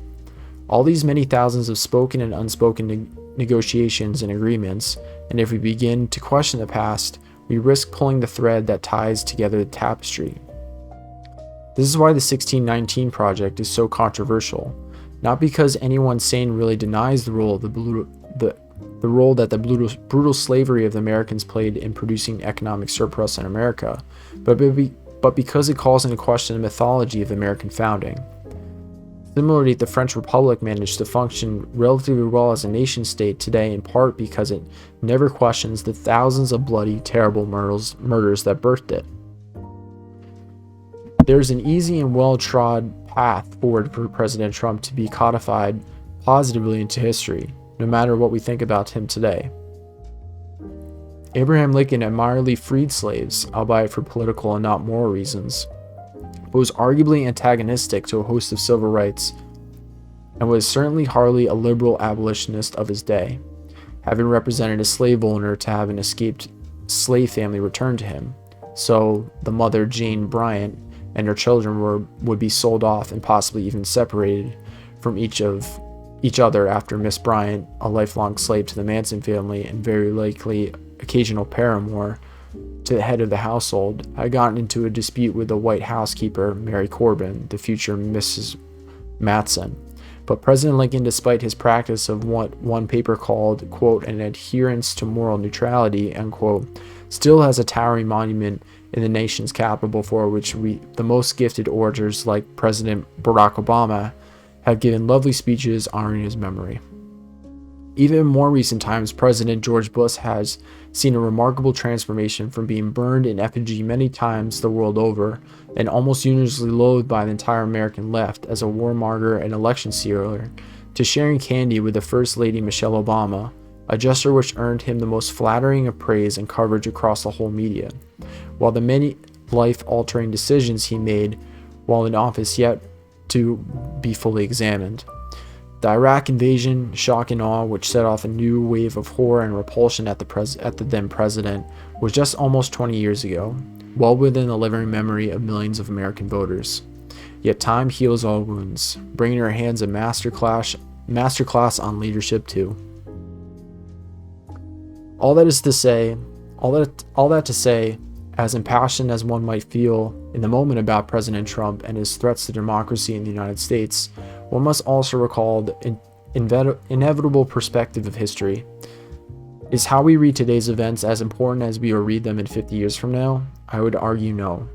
All these many thousands of spoken and unspoken negotiations and agreements, and if we begin to question the past, we risk pulling the thread that ties together the tapestry. This is why the 1619 Project is so controversial, not because anyone sane really denies the role that the brutal slavery of the Americans played in producing economic surplus in America, but because it calls into question the mythology of the American founding. Similarly, the French Republic managed to function relatively well as a nation-state today in part because it never questions the thousands of bloody, terrible murders that birthed it. There's an easy and well-trod path forward for President Trump to be codified positively into history, no matter what we think about him today. Abraham Lincoln admirably freed slaves, albeit for political and not moral reasons, but was arguably antagonistic to a host of civil rights, and was certainly hardly a liberal abolitionist of his day, having represented a slave owner to have an escaped slave family returned to him. So the mother, Jane Bryant, and her children would be sold off and possibly even separated from each other after Miss Bryant, a lifelong slave to the Manson family and very likely occasional paramour to the head of the household, had gotten into a dispute with the white housekeeper, Mary Corbin, the future Mrs. Matson. But President Lincoln, despite his practice of what one paper called, quote, an adherence to moral neutrality, unquote, still has a towering monument in the nation's capital before which the most gifted orators like President Barack Obama have given lovely speeches honoring his memory. Even in more recent times, President George Bush has seen a remarkable transformation from being burned in effigy many times the world over and almost universally loathed by the entire American left as a warmonger and election stealer to sharing candy with the First Lady Michelle Obama, a gesture which earned him the most flattering of praise and coverage across the whole media, while the many life-altering decisions he made while in office yet to be fully examined. The Iraq invasion, shock and awe, which set off a new wave of horror and repulsion at the then president, was just almost 20 years ago, well within the living memory of millions of American voters. Yet time heals all wounds, bringing to our hands a masterclass on leadership too. All that to say, as impassioned as one might feel in the moment about President Trump and his threats to democracy in the United States, one must also recall the inevitable perspective of history. Is how we read today's events as important as we will read them in 50 years from now? I would argue no.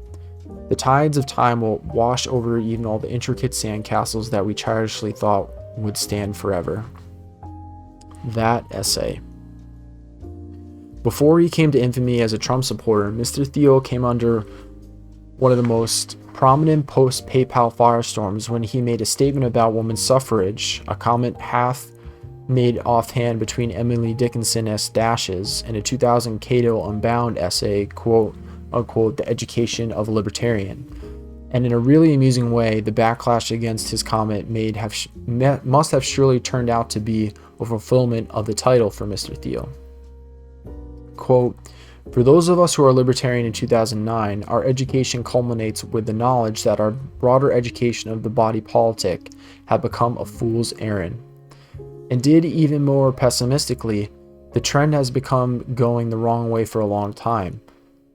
The tides of time will wash over even all the intricate sandcastles that we childishly thought would stand forever. That essay. Before he came to infamy as a Trump supporter, Mr. Thiel came under one of the most prominent post-PayPal firestorms when he made a statement about women's suffrage, a comment half made offhand between Emily Dickinson's dashes and a 2000 Cato Unbound essay, quote unquote, The Education of a Libertarian. And in a really amusing way, the backlash against his comment must have surely turned out to be a fulfillment of the title for Mr. Thiel. Quote, for those of us who are libertarian in 2009, our education culminates with the knowledge that our broader education of the body politic had become a fool's errand. Indeed, even more pessimistically, the trend has become going the wrong way for a long time.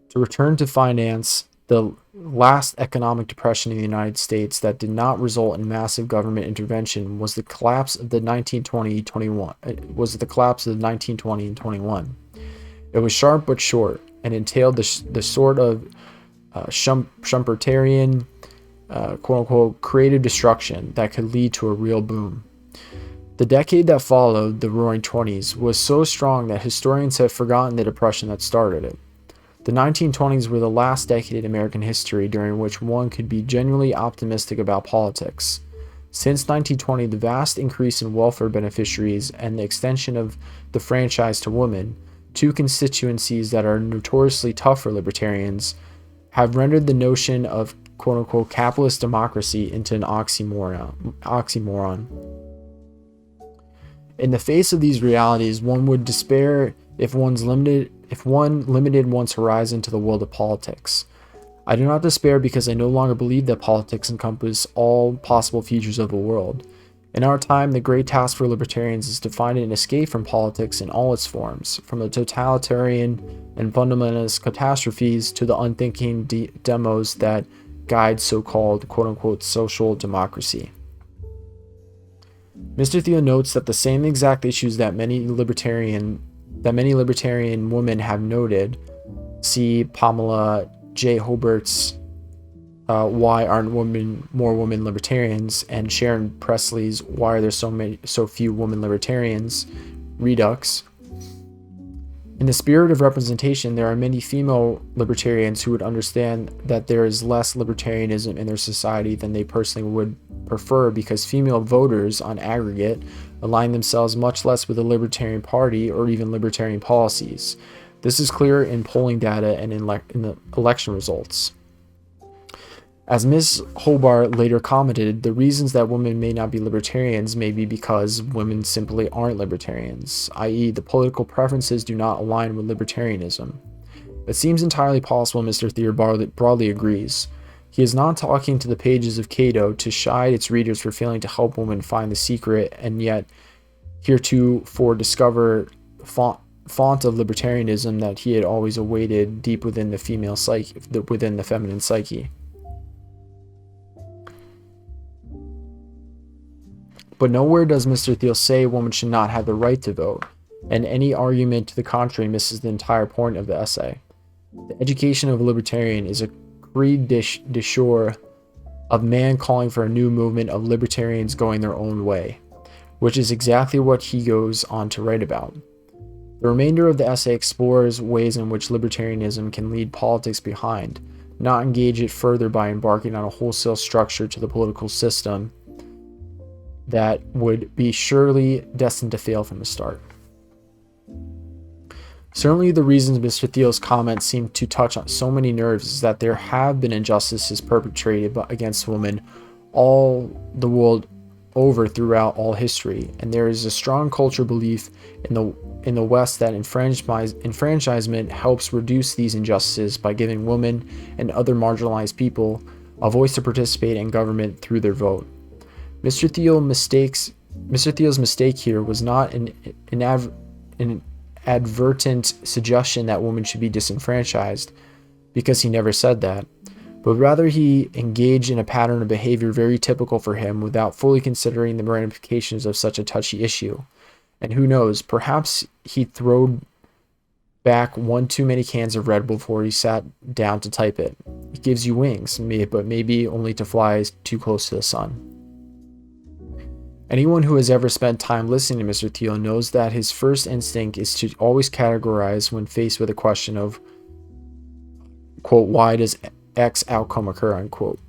To return to finance, the last economic depression in the United States that did not result in massive government intervention was the collapse of the 1920 and 21. It was sharp but short, and entailed the sort of Schumpeterian, quote-unquote, creative destruction that could lead to a real boom. The decade that followed, the Roaring Twenties, was so strong that historians have forgotten the depression that started it. The 1920s were the last decade in American history during which one could be genuinely optimistic about politics. Since 1920, the vast increase in welfare beneficiaries and the extension of the franchise to women, two constituencies that are notoriously tough for libertarians, have rendered the notion of quote-unquote capitalist democracy into an oxymoron. In the face of these realities, one would despair if one limited one's horizon to the world of politics. I do not despair because I no longer believe that politics encompass all possible features of the world. In our time, the great task for libertarians is to find an escape from politics in all its forms, from the totalitarian and fundamentalist catastrophes to the unthinking demos that guide so-called quote-unquote social democracy. Mr. Thiel notes that the same exact issues that many libertarian women have noted, see Pamela J. Hobart's Why Aren't More Women Libertarians, and Sharon Presley's Why Are There So Few Women Libertarians, Redux. In the spirit of representation, there are many female libertarians who would understand that there is less libertarianism in their society than they personally would prefer, because female voters, on aggregate, align themselves much less with the Libertarian Party or even libertarian policies. This is clear in polling data and in the election results. As Ms. Hobart later commented, the reasons that women may not be libertarians may be because women simply aren't libertarians, i.e. the political preferences do not align with libertarianism. It seems entirely possible Mr. Thiel broadly agrees. He is not talking to the pages of Cato to chide its readers for failing to help women find the secret and yet heretofore discover font of libertarianism that he had always awaited deep within the female psyche, within the feminine psyche. But nowhere does Mr. Thiel say a woman should not have the right to vote, and any argument to the contrary misses the entire point of the essay. The education of a libertarian is a creed de jour of man calling for a new movement of libertarians going their own way, which is exactly what he goes on to write about. The remainder of the essay explores ways in which libertarianism can leave politics behind, not engage it further by embarking on a wholesale structure to the political system that would be surely destined to fail from the start. Certainly the reasons Mr. Thiel's comments seem to touch on so many nerves is that there have been injustices perpetrated against women all the world over throughout all history, and there is a strong cultural belief in the West that enfranchisement helps reduce these injustices by giving women and other marginalized people a voice to participate in government through their vote. Mr. Thiel's mistake here was not an advertent suggestion that women should be disenfranchised, because he never said that, but rather he engaged in a pattern of behavior very typical for him without fully considering the ramifications of such a touchy issue. And who knows, perhaps he throwed back one too many cans of Red Bull before he sat down to type it. It gives you wings, but maybe only to fly too close to the sun. Anyone who has ever spent time listening to Mr. Thiel knows that his first instinct is to always categorize when faced with a question of, quote, why does X outcome occur, unquote.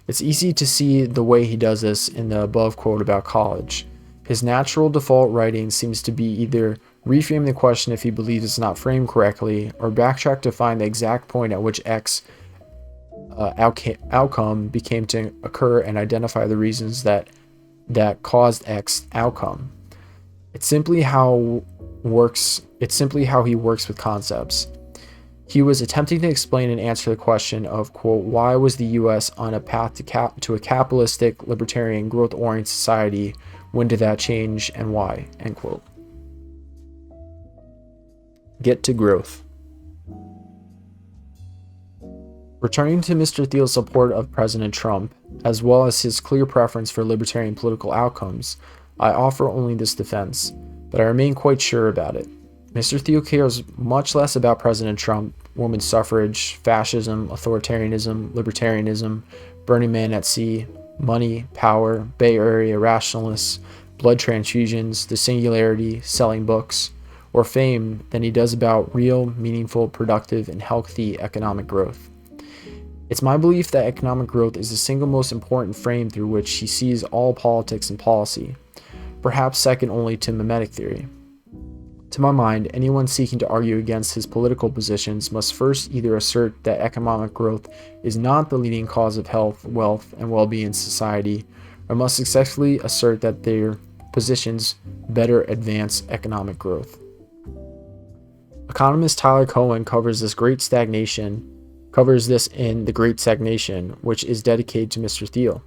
It's easy to see the way he does this in the above quote about college. His natural default writing seems to be either reframe the question if he believes it's not framed correctly, or backtrack to find the exact point at which X outcome became to occur and identify the reasons that caused X outcome. It's simply how he works with concepts. He was attempting to explain and answer the question of, quote, why was the U.S. on a path to a capitalistic, libertarian, growth-oriented society? When did that change and why? End quote. Get to growth. Returning to Mr. Thiel's support of President Trump, as well as his clear preference for libertarian political outcomes, I offer only this defense, but I remain quite sure about it. Mr. Thiel cares much less about President Trump, women's suffrage, fascism, authoritarianism, libertarianism, Burning Man at sea, money, power, Bay Area rationalists, blood transfusions, the singularity, selling books, or fame than he does about real, meaningful, productive, and healthy economic growth. It's my belief that economic growth is the single most important frame through which he sees all politics and policy, perhaps second only to mimetic theory. To my mind, anyone seeking to argue against his political positions must first either assert that economic growth is not the leading cause of health, wealth, and well-being in society, or must successfully assert that their positions better advance economic growth. Economist Tyler Cohen covers this in The Great Stagnation, which is dedicated to Mr. Thiel.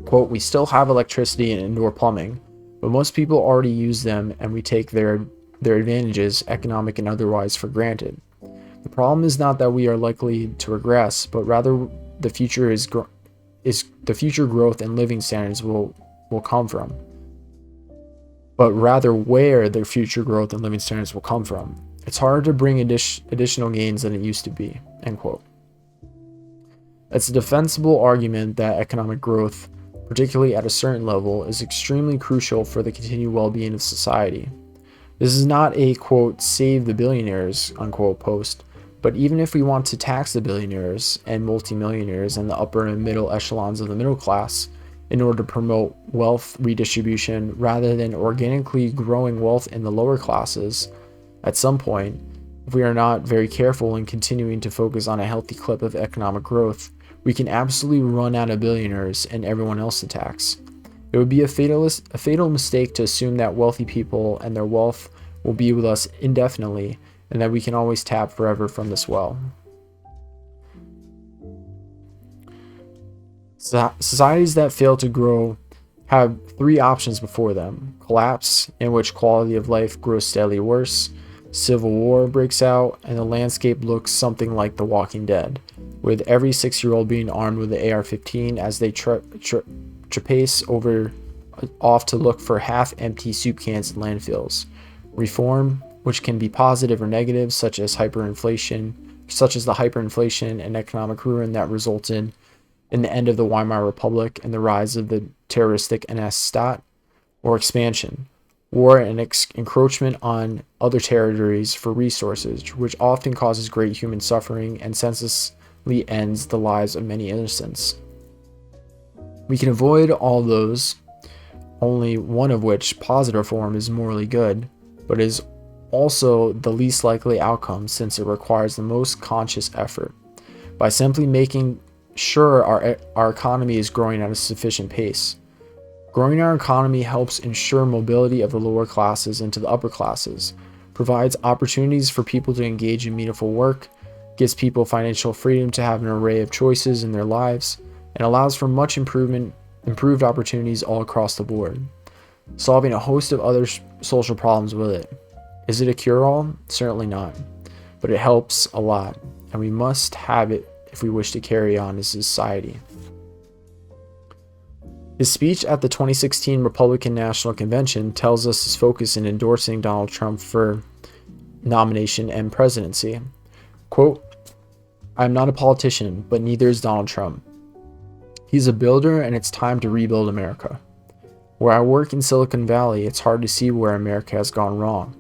Quote, we still have electricity and indoor plumbing, but most people already use them and we take their advantages, economic and otherwise, for granted. The problem is not that we are likely to regress, but rather the future the future growth and living standards will come from. But rather where their future growth and living standards will come from. It's harder to bring additional gains than it used to be. End quote. It's a defensible argument that economic growth, particularly at a certain level, is extremely crucial for the continued well-being of society. This is not a, quote, save the billionaires, unquote, post, but even if we want to tax the billionaires and multimillionaires and the upper and middle echelons of the middle class in order to promote wealth redistribution rather than organically growing wealth in the lower classes, at some point, if we are not very careful in continuing to focus on a healthy clip of economic growth, we can absolutely run out of billionaires and everyone else to tax. It would be a fatal mistake to assume that wealthy people and their wealth will be with us indefinitely and that we can always tap forever from this well. Societies that fail to grow have three options before them: collapse, in which quality of life grows steadily worse; civil war breaks out, and the landscape looks something like The Walking Dead, with every 6-year-old being armed with the AR-15 as they trapace off to look for half-empty soup cans in landfills. Reform, which can be positive or negative, such as the hyperinflation and economic ruin that resulted in the end of the Weimar Republic and the rise of the terroristic NS-Staat; or expansion, war and encroachment on other territories for resources, which often causes great human suffering and senselessly ends the lives of many innocents. We can avoid all those, only one of which, positive form, is morally good, but is also the least likely outcome since it requires the most conscious effort, by simply making sure our economy is growing at a sufficient pace. Growing our economy helps ensure mobility of the lower classes into the upper classes, provides opportunities for people to engage in meaningful work, gives people financial freedom to have an array of choices in their lives, and allows for much improved opportunities all across the board, solving a host of other social problems with it. Is it a cure-all? Certainly not, but it helps a lot, and we must have it if we wish to carry on as a society. His speech at the 2016 Republican National Convention tells us his focus in endorsing Donald Trump for nomination and presidency. Quote, "I'm not a politician, but neither is Donald Trump. He's a builder, and it's time to rebuild America. Where I work in Silicon Valley, it's hard to see where America has gone wrong.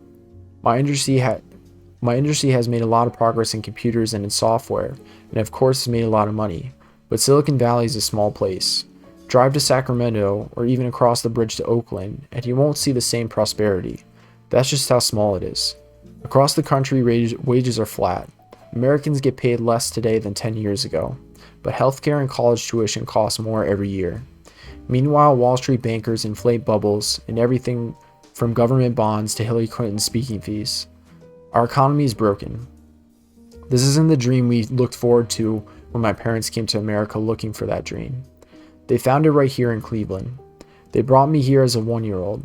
My industry has made a lot of progress in computers and in software, and of course has made a lot of money. But Silicon Valley is a small place. Drive to Sacramento or even across the bridge to Oakland, and you won't see the same prosperity. That's just how small it is. Across the country, wages are flat. Americans get paid less today than 10 years ago, but healthcare and college tuition cost more every year. Meanwhile, Wall Street bankers inflate bubbles in everything from government bonds to Hillary Clinton's speaking fees. Our economy is broken. This isn't the dream we looked forward to when my parents came to America looking for that dream. They found it right here in Cleveland. They brought me here as a 1-year-old,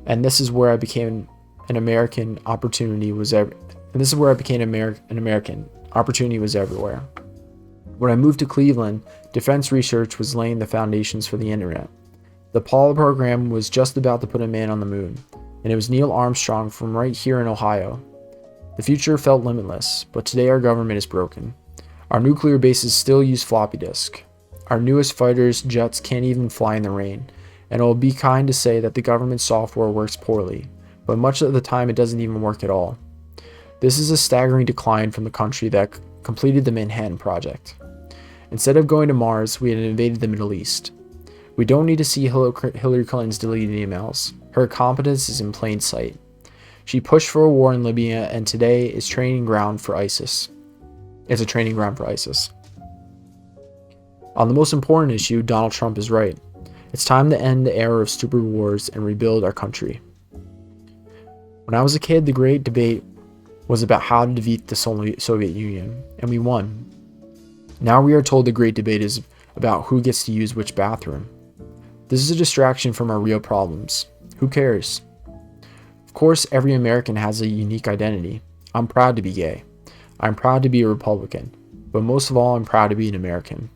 and this is where I became an American. Opportunity was everywhere. When I moved to Cleveland, defense research was laying the foundations for the internet. The Apollo program was just about to put a man on the moon, and it was Neil Armstrong from right here in Ohio. The future felt limitless, but today our government is broken. Our nuclear bases still use floppy disk. Our newest fighters jets can't even fly in the rain, and it will be kind to say that the government software works poorly, but much of the time it doesn't even work at all. This is a staggering decline from the country that completed the Manhattan Project. Instead of going to Mars, we had invaded the Middle East. We don't need to see Hillary Clinton's deleted emails. Her competence is in plain sight. She pushed for a war in Libya, and today is training ground for ISIS. It's a training ground for ISIS. On the most important issue, Donald Trump is right. It's time to end the era of stupid wars and rebuild our country. When I was a kid, the great debate was about how to defeat the Soviet Union, and we won. Now we are told the great debate is about who gets to use which bathroom. This is a distraction from our real problems. Who cares? Of course, every American has a unique identity. I'm proud to be gay. I'm proud to be a Republican. But most of all, I'm proud to be an American.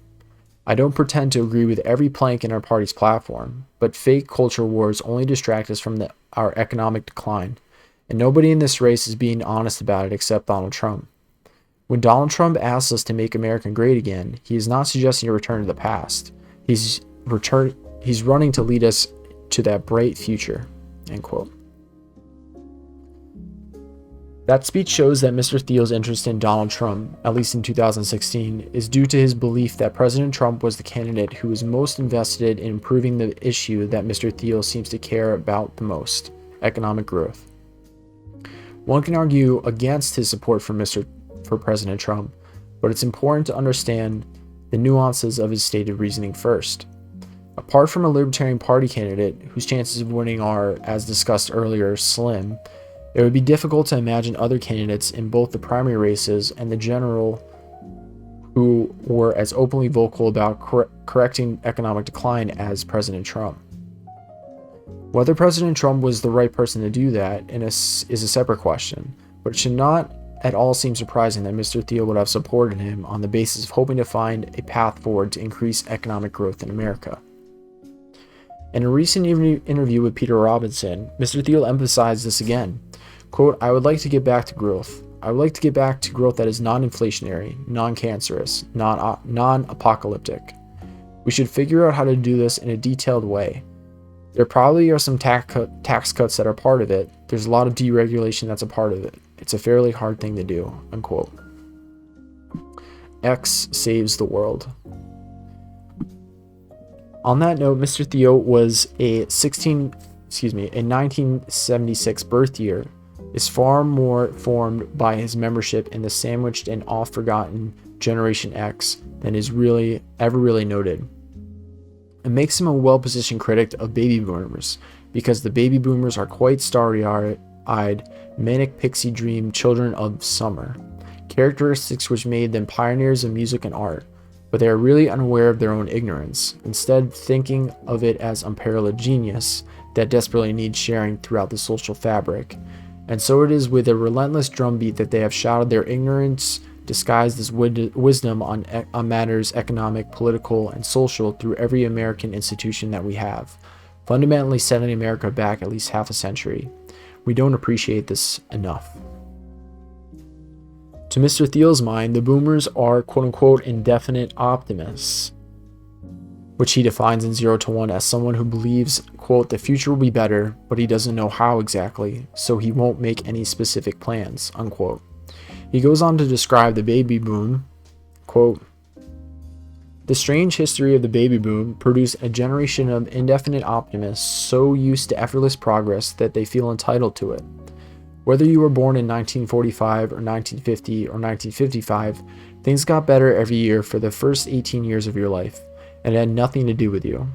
I don't pretend to agree with every plank in our party's platform, but fake culture wars only distract us from our economic decline, and nobody in this race is being honest about it except Donald Trump. When Donald Trump asks us to make America great again, he is not suggesting a return to the past. He's running to lead us to that bright future." End quote. That speech shows that Mr. Thiel's interest in Donald Trump, at least in 2016, is due to his belief that President Trump was the candidate who was most invested in improving the issue that Mr. Thiel seems to care about the most: economic growth. One can argue against his support for President Trump, but it's important to understand the nuances of his stated reasoning first. Apart from a Libertarian Party candidate, whose chances of winning are, as discussed earlier, slim, it would be difficult to imagine other candidates in both the primary races and the general who were as openly vocal about correcting economic decline as President Trump. Whether President Trump was the right person to do that is a separate question, but it should not at all seem surprising that Mr. Thiel would have supported him on the basis of hoping to find a path forward to increase economic growth in America. In a recent interview with Peter Robinson, Mr. Thiel emphasized this again. Quote, "I would like to get back to growth. I would like to get back to growth that is non-inflationary, non-cancerous, non-apocalyptic. We should figure out how to do this in a detailed way. There probably are some tax cuts that are part of it. There's a lot of deregulation that's a part of it. It's a fairly hard thing to do." Unquote. X saves the world. On that note, Mr. Thiel was a 1976 birth year, is far more formed by his membership in the sandwiched and oft-forgotten Generation X than is ever really noted. It makes him a well-positioned critic of baby boomers, because the baby boomers are quite starry-eyed, manic pixie dream children of summer, characteristics which made them pioneers of music and art, but they are really unaware of their own ignorance, instead thinking of it as unparalleled genius that desperately needs sharing throughout the social fabric. And so it is with a relentless drumbeat that they have shouted their ignorance disguised as wisdom on matters economic, political, and social through every American institution that we have, fundamentally setting America back at least half a century. We don't appreciate this enough. To Mr. Thiel's mind, the boomers are quote-unquote indefinite optimists, which he defines in 0 to 1 as someone who believes, quote, the future will be better, but he doesn't know how exactly, so he won't make any specific plans, unquote. He goes on to describe the baby boom, quote, the strange history of the baby boom produced a generation of indefinite optimists so used to effortless progress that they feel entitled to it. Whether you were born in 1945 or 1950 or 1955, things got better every year for the first 18 years of your life, and it had nothing to do with you.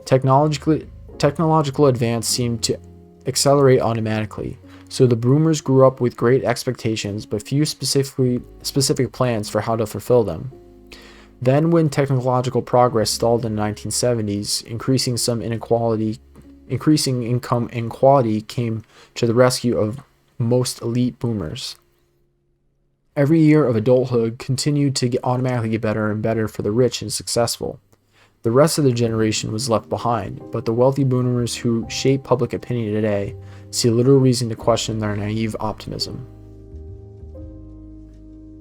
Technological advance seemed to accelerate automatically, so the boomers grew up with great expectations but few specific plans for how to fulfill them. Then when technological progress stalled in the 1970s, increasing income inequality came to the rescue of most elite boomers. Every year of adulthood continued to automatically get better and better for the rich and successful. The rest of the generation was left behind, but the wealthy boomers who shape public opinion today see little reason to question their naive optimism.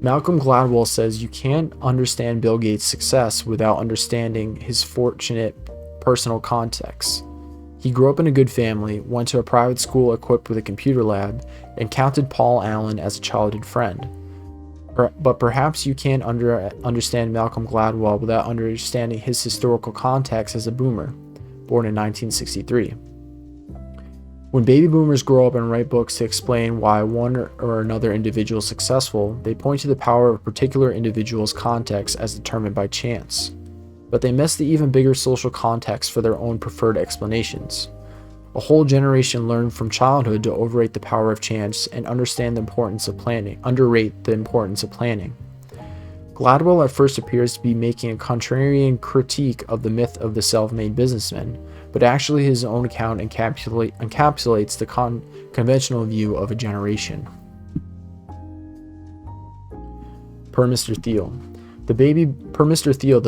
Malcolm Gladwell says you can't understand Bill Gates' success without understanding his fortunate personal context. He grew up in a good family, went to a private school equipped with a computer lab, and counted Paul Allen as a childhood friend. But perhaps you can't understand Malcolm Gladwell without understanding his historical context as a boomer, born in 1963. When baby boomers grow up and write books to explain why one or another individual is successful, they point to the power of a particular individual's context as determined by chance. But they miss the even bigger social context for their own preferred explanations. A whole generation learned from childhood to overrate the power of chance and underrate the importance of planning. Gladwell at first appears to be making a contrarian critique of the myth of the self-made businessman, but actually his own account encapsulates the conventional view of a generation. Per Mr. Thiel, the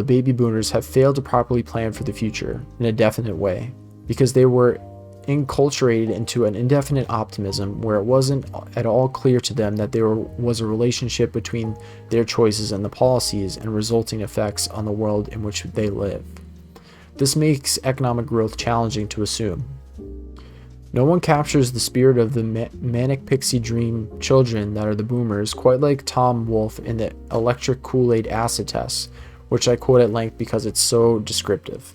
baby boomers have failed to properly plan for the future in a definite way, because they were enculturated into an indefinite optimism where it wasn't at all clear to them that there was a relationship between their choices and the policies and resulting effects on the world in which they live. This makes economic growth challenging to assume. No one captures the spirit of the manic pixie dream children that are the boomers quite like Tom Wolfe in the electric Kool-Aid acid test, which I quote at length because it's so descriptive.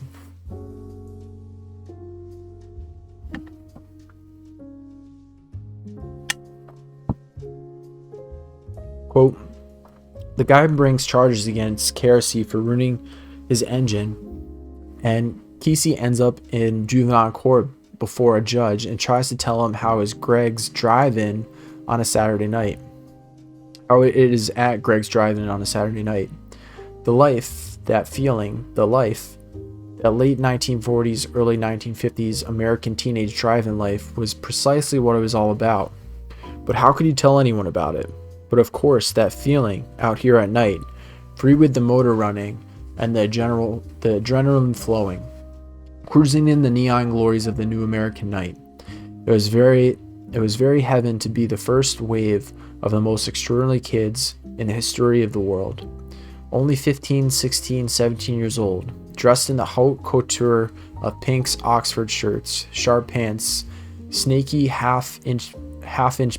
Quote, the guy brings charges against Casey for ruining his engine, and Casey ends up in juvenile court before a judge and tries to tell him how is Greg's drive-in on a Saturday night. How it is at Greg's drive-in on a Saturday night. The life, that feeling, the life, that late 1940s, early 1950s American teenage drive-in life was precisely what it was all about. But how could you tell anyone about it? But of course, that feeling out here at night, free with the motor running and the adrenaline flowing, cruising in the neon glories of the new American night. It was very heaven to be the first wave of the most extraordinary kids in the history of the world. Only 15, 16, 17 years old, dressed in the haute couture of Pink's Oxford shirts, sharp pants, snaky half-inch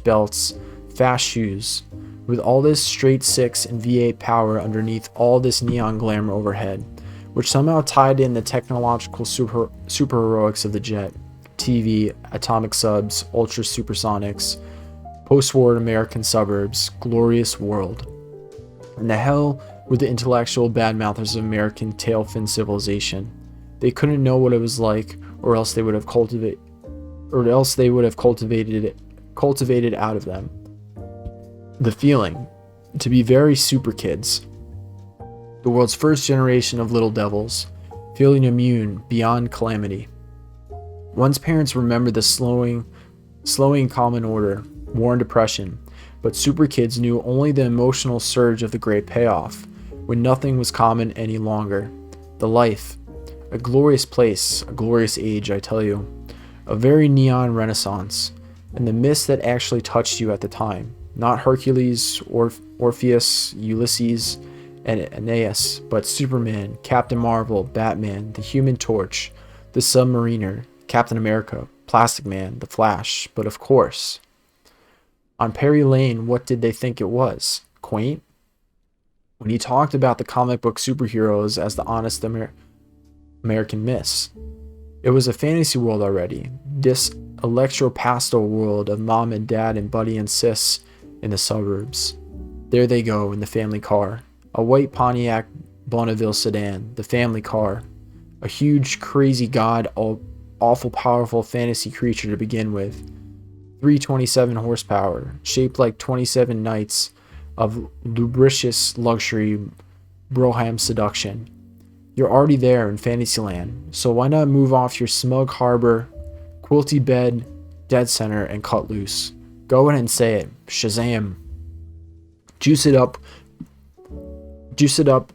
belts, fast shoes, with all this straight 6 and V8 power underneath all this neon glamour overhead, which somehow tied in the technological superheroics of the jet, TV, atomic subs, ultra supersonics, post-war American suburbs, glorious world. And the hell with the intellectual badmouthers of American tail-fin civilization. They couldn't know what it was like, or else they would have cultivated it out of them. The feeling to be very super kids, the world's first generation of little devils, feeling immune beyond calamity. One's parents remember the slowing common order, war and depression, but super kids knew only the emotional surge of the great payoff, when nothing was common any longer. The life, a glorious place, a glorious age, I tell you, a very neon renaissance, and the mist that actually touched you at the time. Not Hercules, Orpheus, Ulysses, and Aeneas, but Superman, Captain Marvel, Batman, the Human Torch, the Submariner, Captain America, Plastic Man, the Flash. But of course, on Perry Lane, what did they think it was? Quaint? When he talked about the comic book superheroes as the honest American myths. It was a fantasy world already. This electro-pastel world of mom and dad and buddy and sis in the suburbs. There they go in the family car. A white Pontiac Bonneville sedan, the family car. A huge, crazy god, awful powerful fantasy creature to begin with. 327 horsepower, shaped like 27 knights of lubricious luxury Broham seduction. You're already there in Fantasyland, so why not move off your smug harbor, quilty bed, dead center, and cut loose? Go ahead and say it. Shazam. Juice it up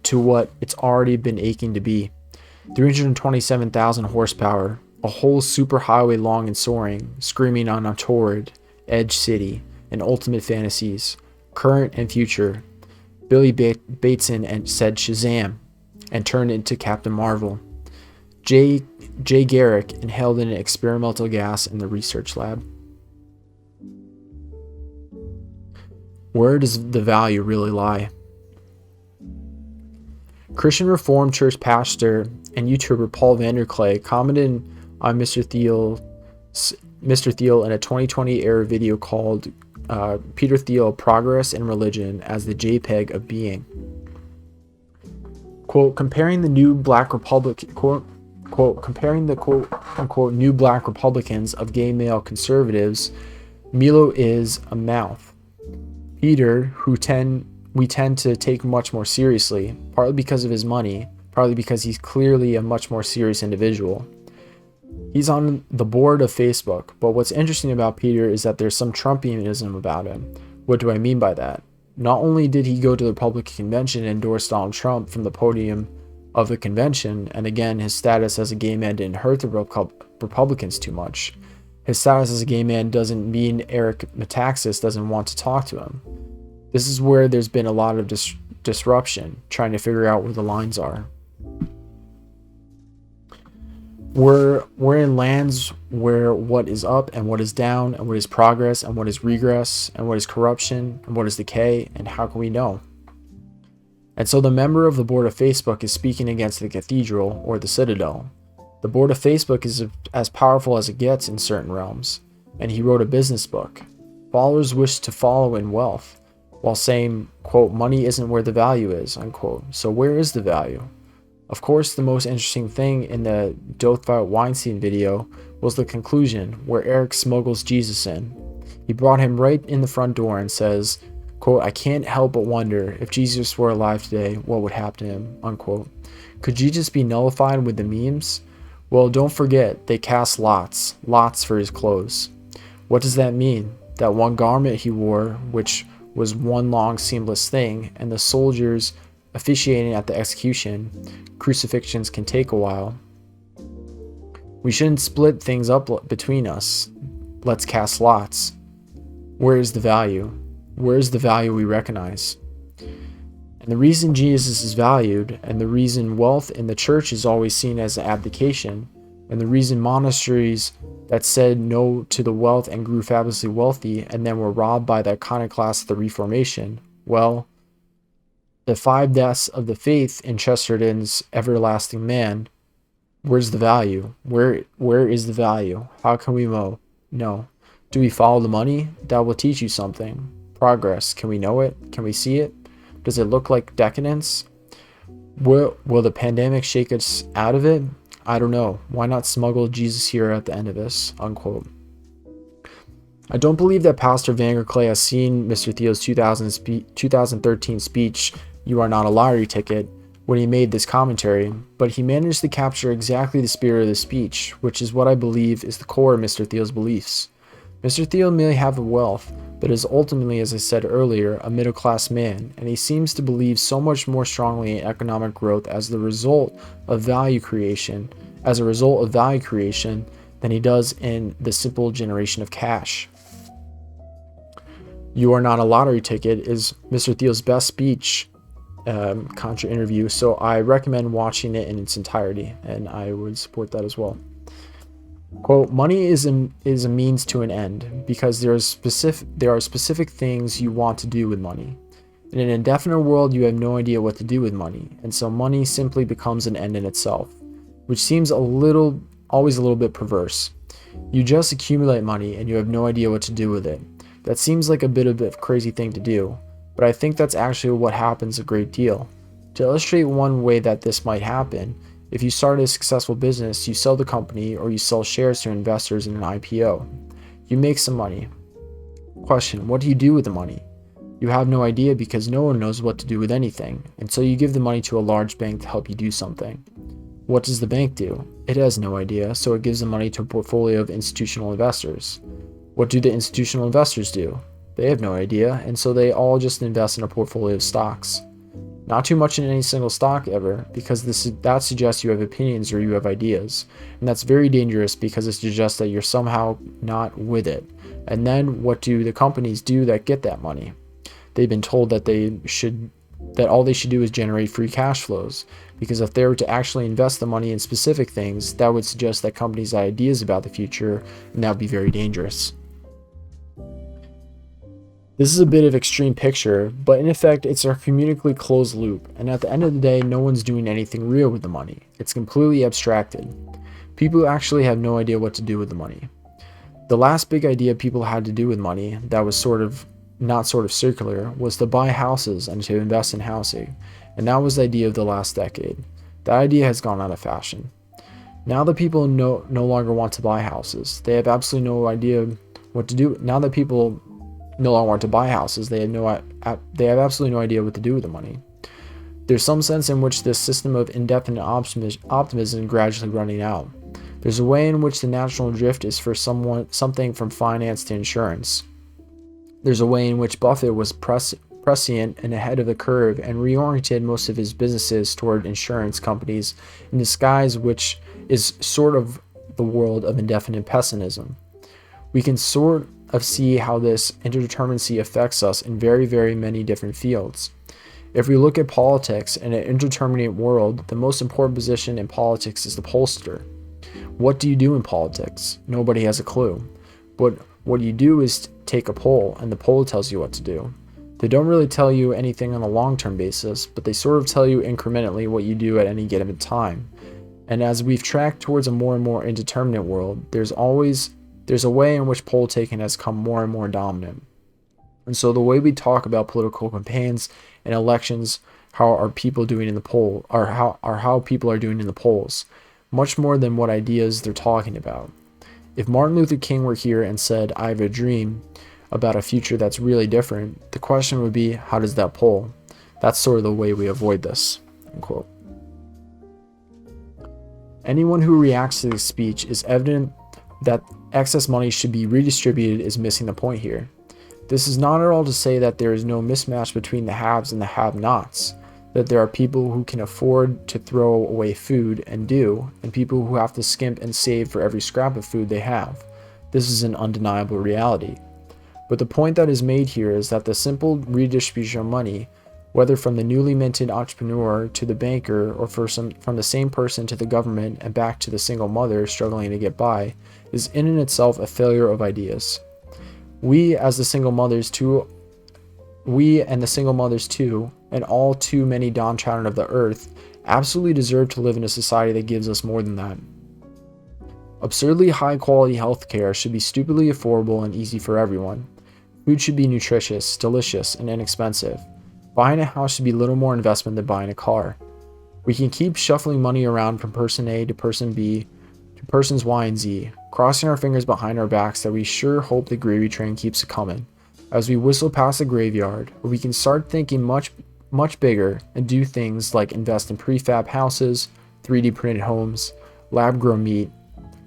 to what it's already been aching to be. 327,000 horsepower, a whole superhighway long and soaring, screaming on a torrid edge city and ultimate fantasies, current and future. Billy Bateson said Shazam and turned into Captain Marvel. Jay Garrick inhaled an experimental gas in the research lab. Where does the value really lie? Christian Reformed Church pastor and YouTuber Paul Vanderklay commented on Mr. Thiel in a 2020 era video called Peter Thiel, Progress in Religion as the JPEG of Being. Quote, comparing the new black Republican, quote, comparing the quote unquote new black Republicans of gay male conservatives, Milo is a mouth. Peter, we tend to take much more seriously, partly because of his money, partly because he's clearly a much more serious individual. He's on the board of Facebook, but what's interesting about Peter is that there's some Trumpianism about him. What do I mean by that? Not only did he go to the Republican convention and endorse Donald Trump from the podium of the convention, and again, his status as a gay man didn't hurt the Republicans too much. His status as a gay man doesn't mean Eric Metaxas doesn't want to talk to him. This is where there's been a lot of disruption, trying to figure out where the lines are. We're in lands where what is up and what is down, and what is progress and what is regress, and what is corruption and what is decay, and how can we know? And so the member of the board of Facebook is speaking against the cathedral or the citadel. The board of Facebook is as powerful as it gets in certain realms, and he wrote a business book. Followers wish to follow in wealth, while saying, quote, money isn't where the value is, unquote. So where is the value? Of course, the most interesting thing in the Dothvart Weinstein video was the conclusion, where Eric smuggles Jesus in. He brought him right in the front door and says, quote, I can't help but wonder if Jesus were alive today, what would happen to him, unquote. Could Jesus be nullified with the memes? Well, don't forget, they cast lots for his clothes. What does that mean? That one garment he wore, which was one long seamless thing, and the soldiers officiating at the execution, crucifixions can take a while. We shouldn't split things up between us. Let's cast lots. Where is the value? Where is the value we recognize? And the reason Jesus is valued, and the reason wealth in the church is always seen as an abdication, and the reason monasteries that said no to the wealth and grew fabulously wealthy and then were robbed by the iconoclasts of the Reformation, well, the 5 deaths of the faith in Chesterton's Everlasting Man, where's the value? Where is the value? How can we know? Do we follow the money? That will teach you something. Progress, can we know it? Can we see it? Does it look like decadence? Will the pandemic shake us out of it? I don't know. Why not smuggle Jesus here at the end of this? Unquote. I don't believe that Pastor Vanderklay has seen Mr. Thiel's 2013 speech, You Are Not a Lottery Ticket, when he made this commentary, but he managed to capture exactly the spirit of the speech, which is what I believe is the core of Mr. Thiel's beliefs. Mr. Thiel may have wealth, but is ultimately, as I said earlier, a middle-class man, and he seems to believe so much more strongly in economic growth as a result of value creation than he does in the simple generation of cash. "You are not a lottery ticket" is Mr. Thiel's best speech contra interview, so I recommend watching it in its entirety, and I would support that as well. Quote, "Money is a means to an end, because there are specific things you want to do with money. In an indefinite world, you have no idea what to do with money, and so money simply becomes an end in itself, which seems always a little bit perverse. You just accumulate money and you have no idea what to do with it. That seems like a bit of a crazy thing to do, but I think that's actually what happens a great deal. To illustrate one way that this might happen, if you start a successful business, you sell the company or you sell shares to investors in an IPO. You make some money. Question, what do you do with the money? You have no idea because no one knows what to do with anything, and so you give the money to a large bank to help you do something. What does the bank do? It has no idea, so it gives the money to a portfolio of institutional investors. What do the institutional investors do? They have no idea, and so they all just invest in a portfolio of stocks. Not too much in any single stock ever, because that suggests you have opinions or you have ideas, and that's very dangerous because it suggests that you're somehow not with it. And then what do the companies do that get that money? They've been told that all they should do is generate free cash flows, because if they were to actually invest the money in specific things, that would suggest that companies' ideas about the future, and that would be very dangerous. This is a bit of extreme picture, but in effect, it's a communically closed loop, and at the end of the day, no one's doing anything real with the money. It's completely abstracted. People actually have no idea what to do with the money. The last big idea people had to do with money that was not circular was to buy houses and to invest in housing, and that was the idea of the last decade. That idea has gone out of fashion. Now that people no longer want to buy houses, they have absolutely no idea what to do. Now that people no longer want to buy houses, they have absolutely no idea what to do with the money. There's some sense in which this system of indefinite optimism is gradually running out. There's a way in which the natural drift is for something from finance to insurance. There's a way in which Buffett was prescient and ahead of the curve and reoriented most of his businesses toward insurance companies in disguise, which is sort of the world of indefinite pessimism. We can sort of see how this indeterminacy affects us in very, very many different fields. If we look at politics in an indeterminate world, the most important position in politics is the pollster. What do you do in politics? Nobody has a clue. But what you do is take a poll, and the poll tells you what to do. They don't really tell you anything on a long-term basis, but they sort of tell you incrementally what you do at any given time. And as we've tracked towards a more and more indeterminate world, there's a way in which poll taking has come more and more dominant. And so the way we talk about political campaigns and elections, how are people doing in the poll, or how people are doing in the polls, much more than what ideas they're talking about. If Martin Luther King were here and said, "I have a dream about a future that's really different," the question would be, how does that poll? That's sort of the way we avoid this. Unquote. Anyone who reacts to this speech is evident that excess money should be redistributed is missing the point here. This is not at all to say that there is no mismatch between the haves and the have-nots, that there are people who can afford to throw away food and people who have to skimp and save for every scrap of food they have. This is an undeniable reality. But the point that is made here is that the simple redistribution of money, whether from the newly minted entrepreneur to the banker, or from the same person to the government and back to the single mother struggling to get by, is in and itself a failure of ideas. We and the single mothers too, and all too many downtrodden of the earth, absolutely deserve to live in a society that gives us more than that. Absurdly high quality healthcare should be stupidly affordable and easy for everyone. Food should be nutritious, delicious, and inexpensive. Buying a house should be little more investment than buying a car. We can keep shuffling money around from person A to person B to persons Y and Z, crossing our fingers behind our backs that we sure hope the gravy train keeps coming as we whistle past the graveyard, or we can start thinking much bigger and do things like invest in prefab houses, 3D printed homes, lab-grown meat,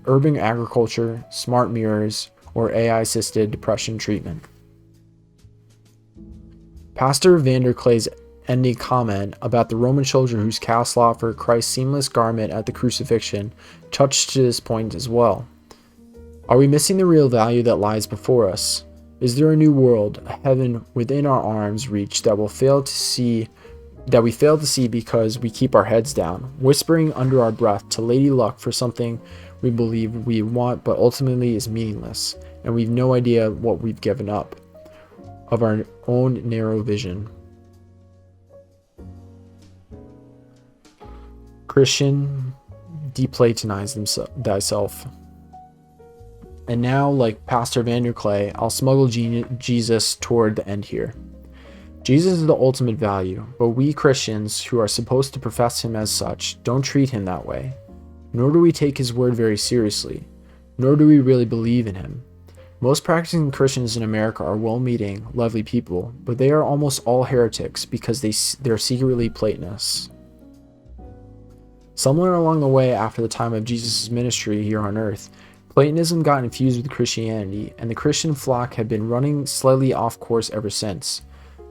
urban agriculture, smart mirrors, or AI-assisted depression treatment. Pastor Vander Clay's ending comment about the Roman soldier whose cast lot for Christ's seamless garment at the crucifixion touched to this point as well. Are we missing the real value that lies before us? Is there a new world, a heaven within our arm's reach that we fail to see because we keep our heads down, whispering under our breath to Lady Luck for something we believe we want but ultimately is meaningless, and we've no idea what we've given up of our own narrow vision? Christian, deplatonize thyself. And now, like Pastor Vanderclay, I'll smuggle Jesus toward the end here. Jesus is the ultimate value, but we Christians, who are supposed to profess him as such, don't treat him that way. Nor do we take his word very seriously. Nor do we really believe in him. Most practicing Christians in America are well-meaning, lovely people, but they are almost all heretics because they're secretly Platonists. Somewhere along the way after the time of Jesus' ministry here on earth, Platonism got infused with Christianity, and the Christian flock had been running slightly off course ever since.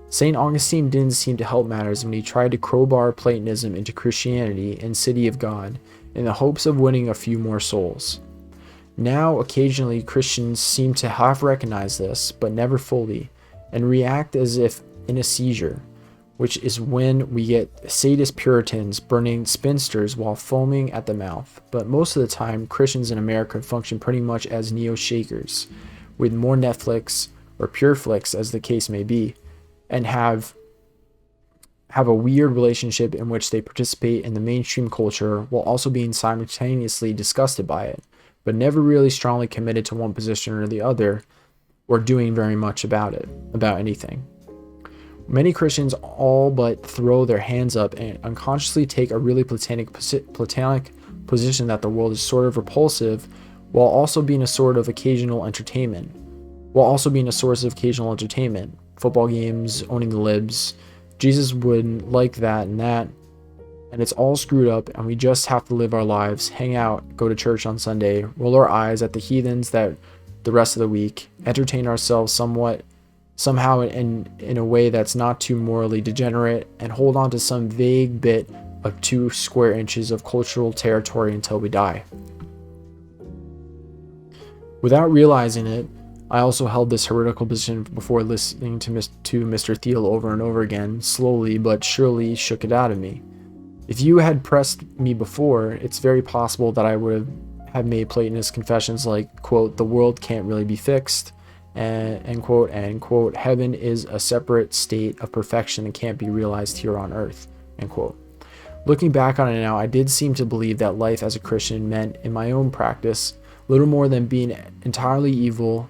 St. Augustine didn't seem to help matters when he tried to crowbar Platonism into Christianity and City of God in the hopes of winning a few more souls. Now, occasionally, Christians seem to half recognize this, but never fully, and react as if in a seizure, which is when we get sadist Puritans burning spinsters while foaming at the mouth. But most of the time, Christians in America function pretty much as neo-shakers, with more Netflix or PureFlix as the case may be, and have a weird relationship in which they participate in the mainstream culture while also being simultaneously disgusted by it, but never really strongly committed to one position or the other, or doing very much about anything. Many Christians all but throw their hands up and unconsciously take a really platonic position that the world is sort of repulsive, while also being a source of occasional entertainment. Football games, owning the libs. Jesus wouldn't like that, and it's all screwed up, and we just have to live our lives, hang out, go to church on Sunday, roll our eyes at the heathens that the rest of the week, entertain ourselves somehow in a way that's not too morally degenerate, and hold on to some vague bit of 2 square inches of cultural territory until we die. Without realizing it, I also held this heretical position before listening to Mr. Thiel over and over again, slowly but surely shook it out of me. If you had pressed me before, it's very possible that I would have made Platonist confessions like, quote, the world can't really be fixed, and quote, heaven is a separate state of perfection that can't be realized here on earth, end quote. Looking back on it now, I did seem to believe that life as a Christian meant, in my own practice, little more than being entirely evil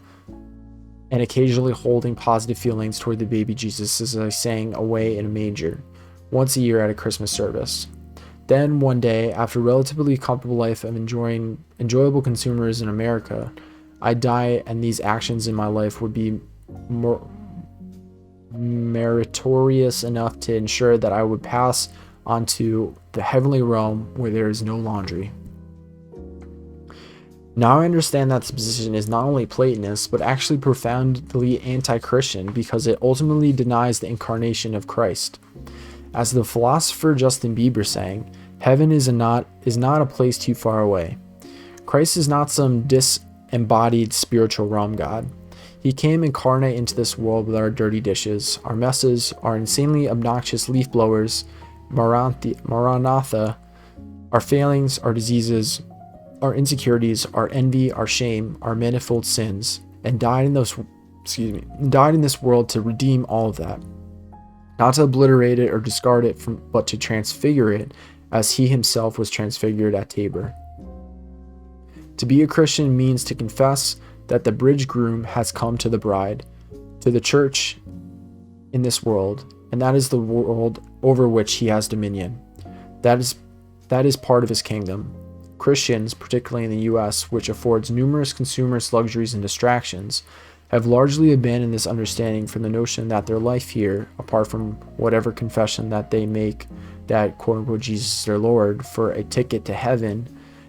and occasionally holding positive feelings toward the baby Jesus as I sang away in a manger, once a year at a Christmas service. Then one day, after a relatively comfortable life of enjoyable consumers in America, I'd die, and these actions in my life would be more meritorious enough to ensure that I would pass on to the heavenly realm where there is no laundry. Now I understand that this position is not only Platonist, but actually profoundly anti-Christian because it ultimately denies the incarnation of Christ. As the philosopher Justin Bieber sang, heaven is not a place too far away. Christ is not some disembodied spiritual realm God. He came incarnate into this world with our dirty dishes, our messes, our insanely obnoxious leaf blowers, Maranatha, our failings, our diseases, our insecurities, our envy, our shame, our manifold sins, and died in this world to redeem all of that. Not to obliterate it or discard it, but to transfigure it as he himself was transfigured at Tabor. To be a Christian means to confess that the bridegroom has come to the bride, to the church in this world, and that is the world over which he has dominion. That is part of his kingdom. Christians, particularly in the US, which affords numerous consumers luxuries and distractions, have largely abandoned this understanding from the notion that their life here, apart from whatever confession that they make that quote-unquote Jesus is their Lord for a ticket to heaven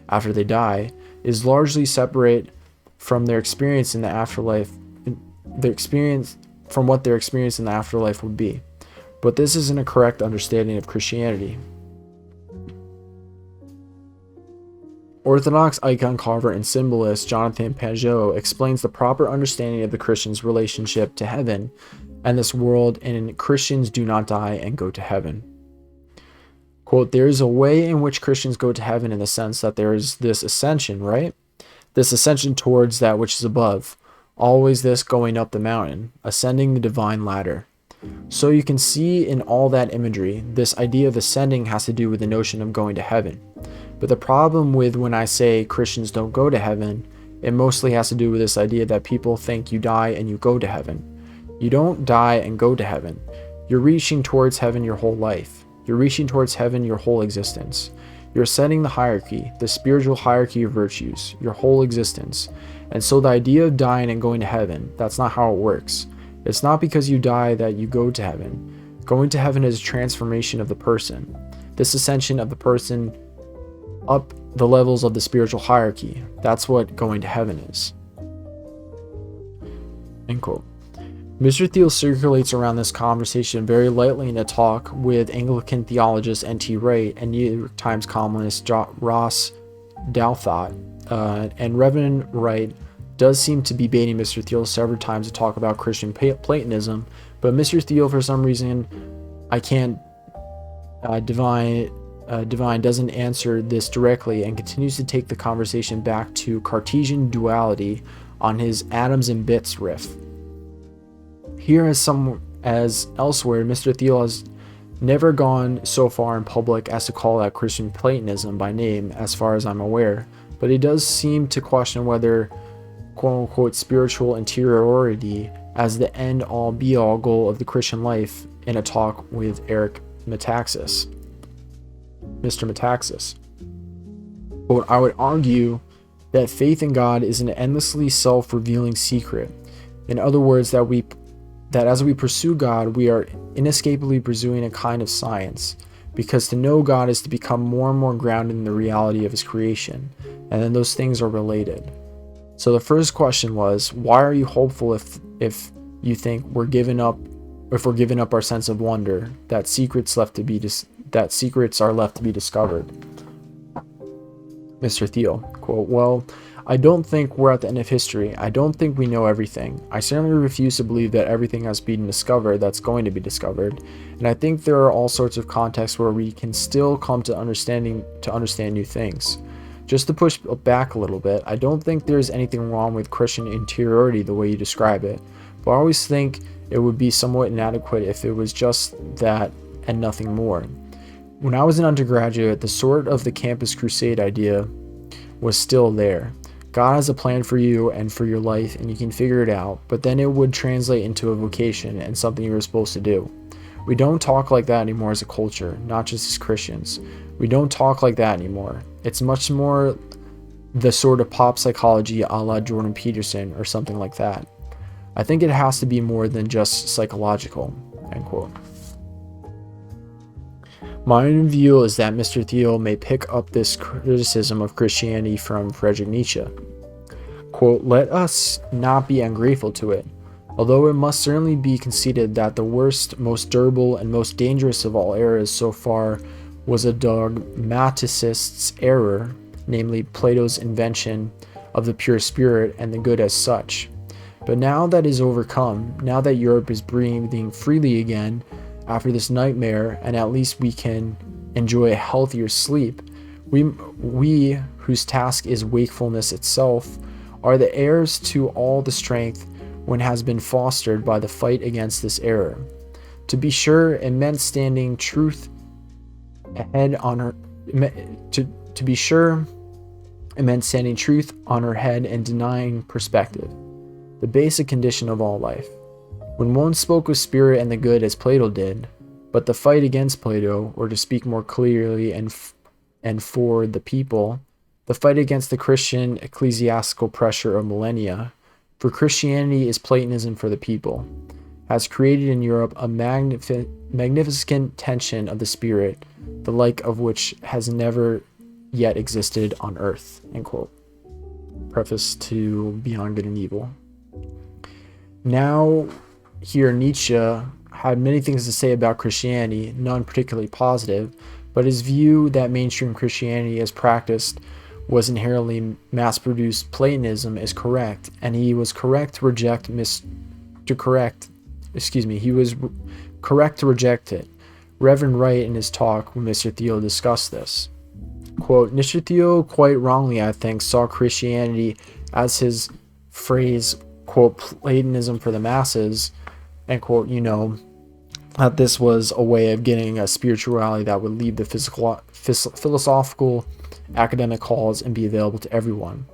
after they die, is largely separate from their experience in the afterlife, from what their experience in the afterlife would be. But this isn't a correct understanding of Christianity. Orthodox icon carver and symbolist Jonathan Pageau explains the proper understanding of the Christian's relationship to heaven and this world, and Christians do not die and go to heaven. Quote, there is a way in which Christians go to heaven in the sense that there is this ascension, right? This ascension towards that which is above. Always this going up the mountain, ascending the divine ladder. So you can see in all that imagery, this idea of ascending has to do with the notion of going to heaven. But the problem with when I say Christians don't go to heaven, it mostly has to do with this idea that people think you die and you go to heaven. You don't die and go to heaven. You're reaching towards heaven your whole life. You're reaching towards heaven your whole existence. You're ascending the hierarchy, the spiritual hierarchy of virtues, your whole existence. And so the idea of dying and going to heaven, that's not how it works. It's not because you die that you go to heaven. Going to heaven is a transformation of the person. This ascension of the person up the levels of the spiritual hierarchy. That's what going to heaven is. End quote. Mr. Thiel circulates around this conversation very lightly in a talk with Anglican theologist N.T. Wright and New York Times columnist Ross Douthat. And Reverend Wright does seem to be baiting Mr. Thiel several times to talk about Christian Platonism, but Mr. Thiel, for some reason, Divine doesn't answer this directly and continues to take the conversation back to Cartesian duality on his atoms and bits riff. Here as elsewhere, Mr. Thiel has never gone so far in public as to call out Christian Platonism by name, as far as I'm aware, but he does seem to question whether quote-unquote spiritual interiority as the end-all be-all goal of the Christian life in a talk with Mr. Metaxas. But I would argue that faith in God is an endlessly self-revealing secret. In other words, that as we pursue God, we are inescapably pursuing a kind of science, because to know God is to become more and more grounded in the reality of his creation, and then those things are related. So the first question was, why are you hopeful if you think we're giving up our sense of wonder, that secrets are left to be discovered? Mr. Thiel, quote, well, I don't think we're at the end of history. I don't think we know everything. I certainly refuse to believe that everything has been discovered that's going to be discovered. And I think there are all sorts of contexts where we can still come to understand new things. Just to push back a little bit, I don't think there's anything wrong with Christian interiority the way you describe it, but I always think it would be somewhat inadequate if it was just that and nothing more. When I was an undergraduate, the sort of the campus crusade idea was still there. God has a plan for you and for your life, and you can figure it out, but then it would translate into a vocation and something you were supposed to do. We don't talk like that anymore as a culture, not just as Christians. We don't talk like that anymore. It's much more the sort of pop psychology a la Jordan Peterson or something like that. I think it has to be more than just psychological, end quote. My own view is that Mr. Thiel may pick up this criticism of Christianity from Friedrich Nietzsche. Quote, let us not be ungrateful to it, although it must certainly be conceded that the worst, most durable, and most dangerous of all errors so far was a dogmaticist's error, namely Plato's invention of the pure spirit and the good as such. But now that is overcome, now that Europe is breathing freely again after this nightmare, and at least we can enjoy a healthier sleep, we whose task is wakefulness itself, are the heirs to all the strength when has been fostered by the fight against this error. To be sure, it meant standing truth ahead on her. To be sure, it meant standing truth on her head and denying perspective, the basic condition of all life. When one spoke of spirit and the good as Plato did, but the fight against Plato, or to speak more clearly and for the people, the fight against the Christian ecclesiastical pressure of millennia, for Christianity is Platonism for the people, has created in Europe a magnificent tension of the spirit, the like of which has never yet existed on earth, end quote. Preface to Beyond Good and Evil. Now, here Nietzsche had many things to say about Christianity, none particularly positive, but his view that mainstream Christianity as practiced was inherently mass-produced Platonism is correct, and he was correct to reject it. Reverend Wright in his talk with Mr. Thiel discussed this. Quote, Mr. Thiel, quite wrongly, I think, saw Christianity as his phrase, quote, Platonism for the masses, and quote, that this was a way of getting a spirituality that would leave the philosophical academic halls and be available to everyone.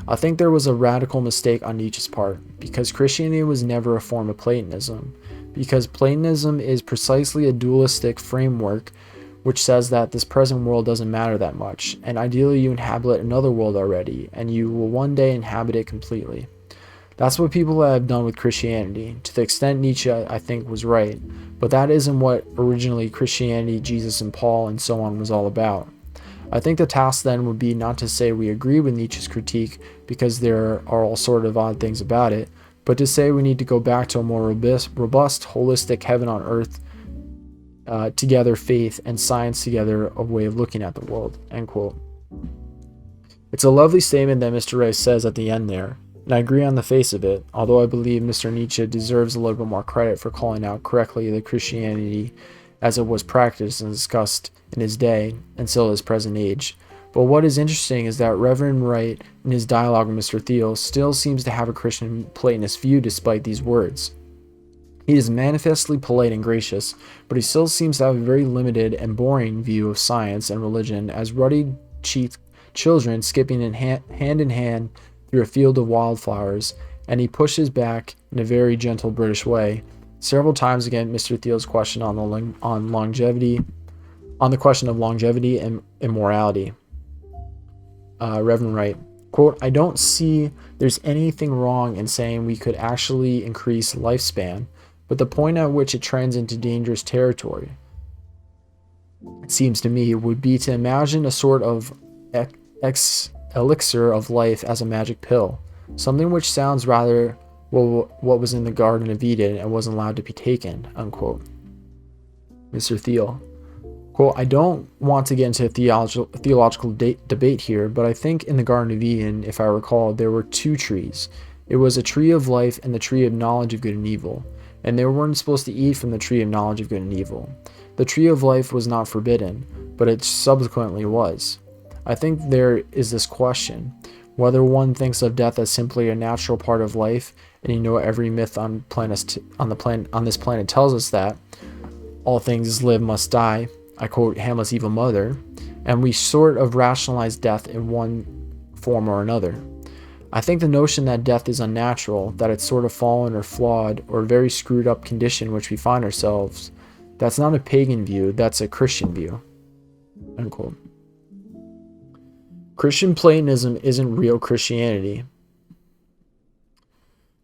I think there was a radical mistake on Nietzsche's part, because Christianity was never a form of Platonism, because Platonism is precisely a dualistic framework which says that this present world doesn't matter that much, and ideally you inhabit another world already, and you will one day inhabit it completely. That's what people have done with Christianity. To the extent Nietzsche, I think, was right, but that isn't what originally Christianity, Jesus, and Paul, and so on was all about. I think the task then would be not to say we agree with Nietzsche's critique because there are all sort of odd things about it, but to say we need to go back to a more robust, holistic heaven on earth, together faith and science together, a way of looking at the world, end quote. It's a lovely statement that Mr. Rice says at the end there, and I agree on the face of it, although I believe Mr. Nietzsche deserves a little bit more credit for calling out correctly the Christianity as it was practiced and discussed in his day and still his present age. But what is interesting is that Reverend Wright, in his dialogue with Mr. Thiel, still seems to have a Christian Platonist view despite these words. He is manifestly polite and gracious, but he still seems to have a very limited and boring view of science and religion as ruddy-cheeked children skipping hand in hand through a field of wildflowers, and he pushes back in a very gentle British way several times against Mr. Thiel's question on the question of longevity and immorality. Reverend Wright, quote, I don't see there's anything wrong in saying we could actually increase lifespan, but the point at which it trends into dangerous territory, it seems to me, would be to imagine a sort of elixir of life as a magic pill, something which sounds rather what was in the Garden of Eden and wasn't allowed to be taken, unquote. Mr. Thiel, quote, I don't want to get into a theological debate here, but I think in the Garden of Eden, if I recall, there were two trees. It was a tree of life and the tree of knowledge of good and evil, and they weren't supposed to eat from the tree of knowledge of good and evil. The tree of life was not forbidden, but it subsequently was. I think there is this question, whether one thinks of death as simply a natural part of life, and every myth on this planet tells us that all things live must die. I quote Hamlet's evil mother, and we sort of rationalize death in one form or another. I think the notion that death is unnatural, that it's sort of fallen or flawed or a very screwed up condition in which we find ourselves, that's not a pagan view, that's a Christian view, unquote. Christian Platonism isn't real Christianity,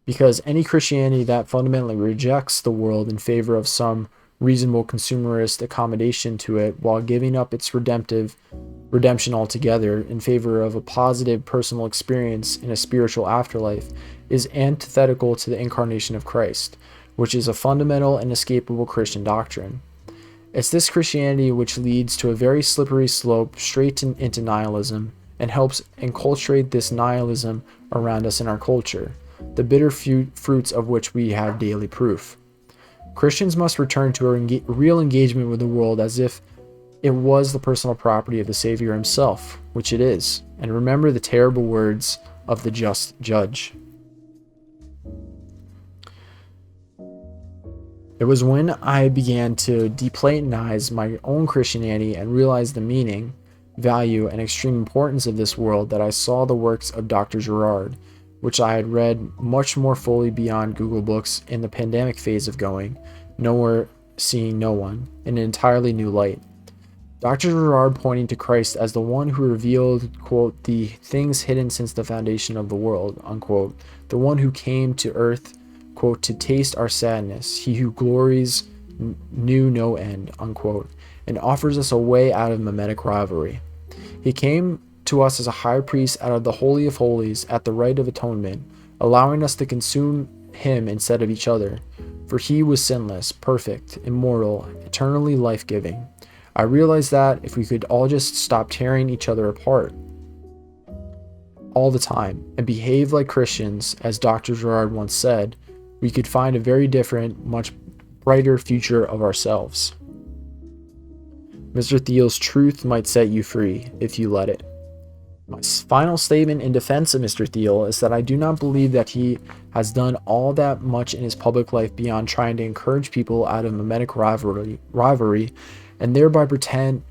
because any Christianity that fundamentally rejects the world in favor of some reasonable consumerist accommodation to it while giving up its redemption altogether in favor of a positive personal experience in a spiritual afterlife is antithetical to the incarnation of Christ, which is a fundamental and inescapable Christian doctrine. It's this Christianity which leads to a very slippery slope straight into nihilism and helps enculturate this nihilism around us in our culture, the bitter fruits of which we have daily proof. Christians must return to a real engagement with the world as if it was the personal property of the Savior himself, which it is, and remember the terrible words of the just judge. It was when I began to deplatonize my own Christianity and realize the meaning, value, and extreme importance of this world that I saw the works of Dr. Girard, which I had read much more fully beyond Google Books in the pandemic phase of going, nowhere, seeing no one, in an entirely new light. Dr. Girard pointing to Christ as the one who revealed, quote, the things hidden since the foundation of the world, unquote, the one who came to earth, quote, to taste our sadness, he who glories knew no end, unquote, and offers us a way out of mimetic rivalry. He came to us as a high priest out of the Holy of Holies at the rite of atonement, allowing us to consume him instead of each other, for he was sinless, perfect, immortal, eternally life-giving. I realized that if we could all just stop tearing each other apart, all the time and behave like Christians, as Dr. Gerard once said, we could find a very different, much brighter future of ourselves. Mr. Thiel's truth might set you free if you let it. My final statement in defense of Mr. Thiel is that I do not believe that he has done all that much in his public life beyond trying to encourage people out of mimetic rivalry and thereby prevent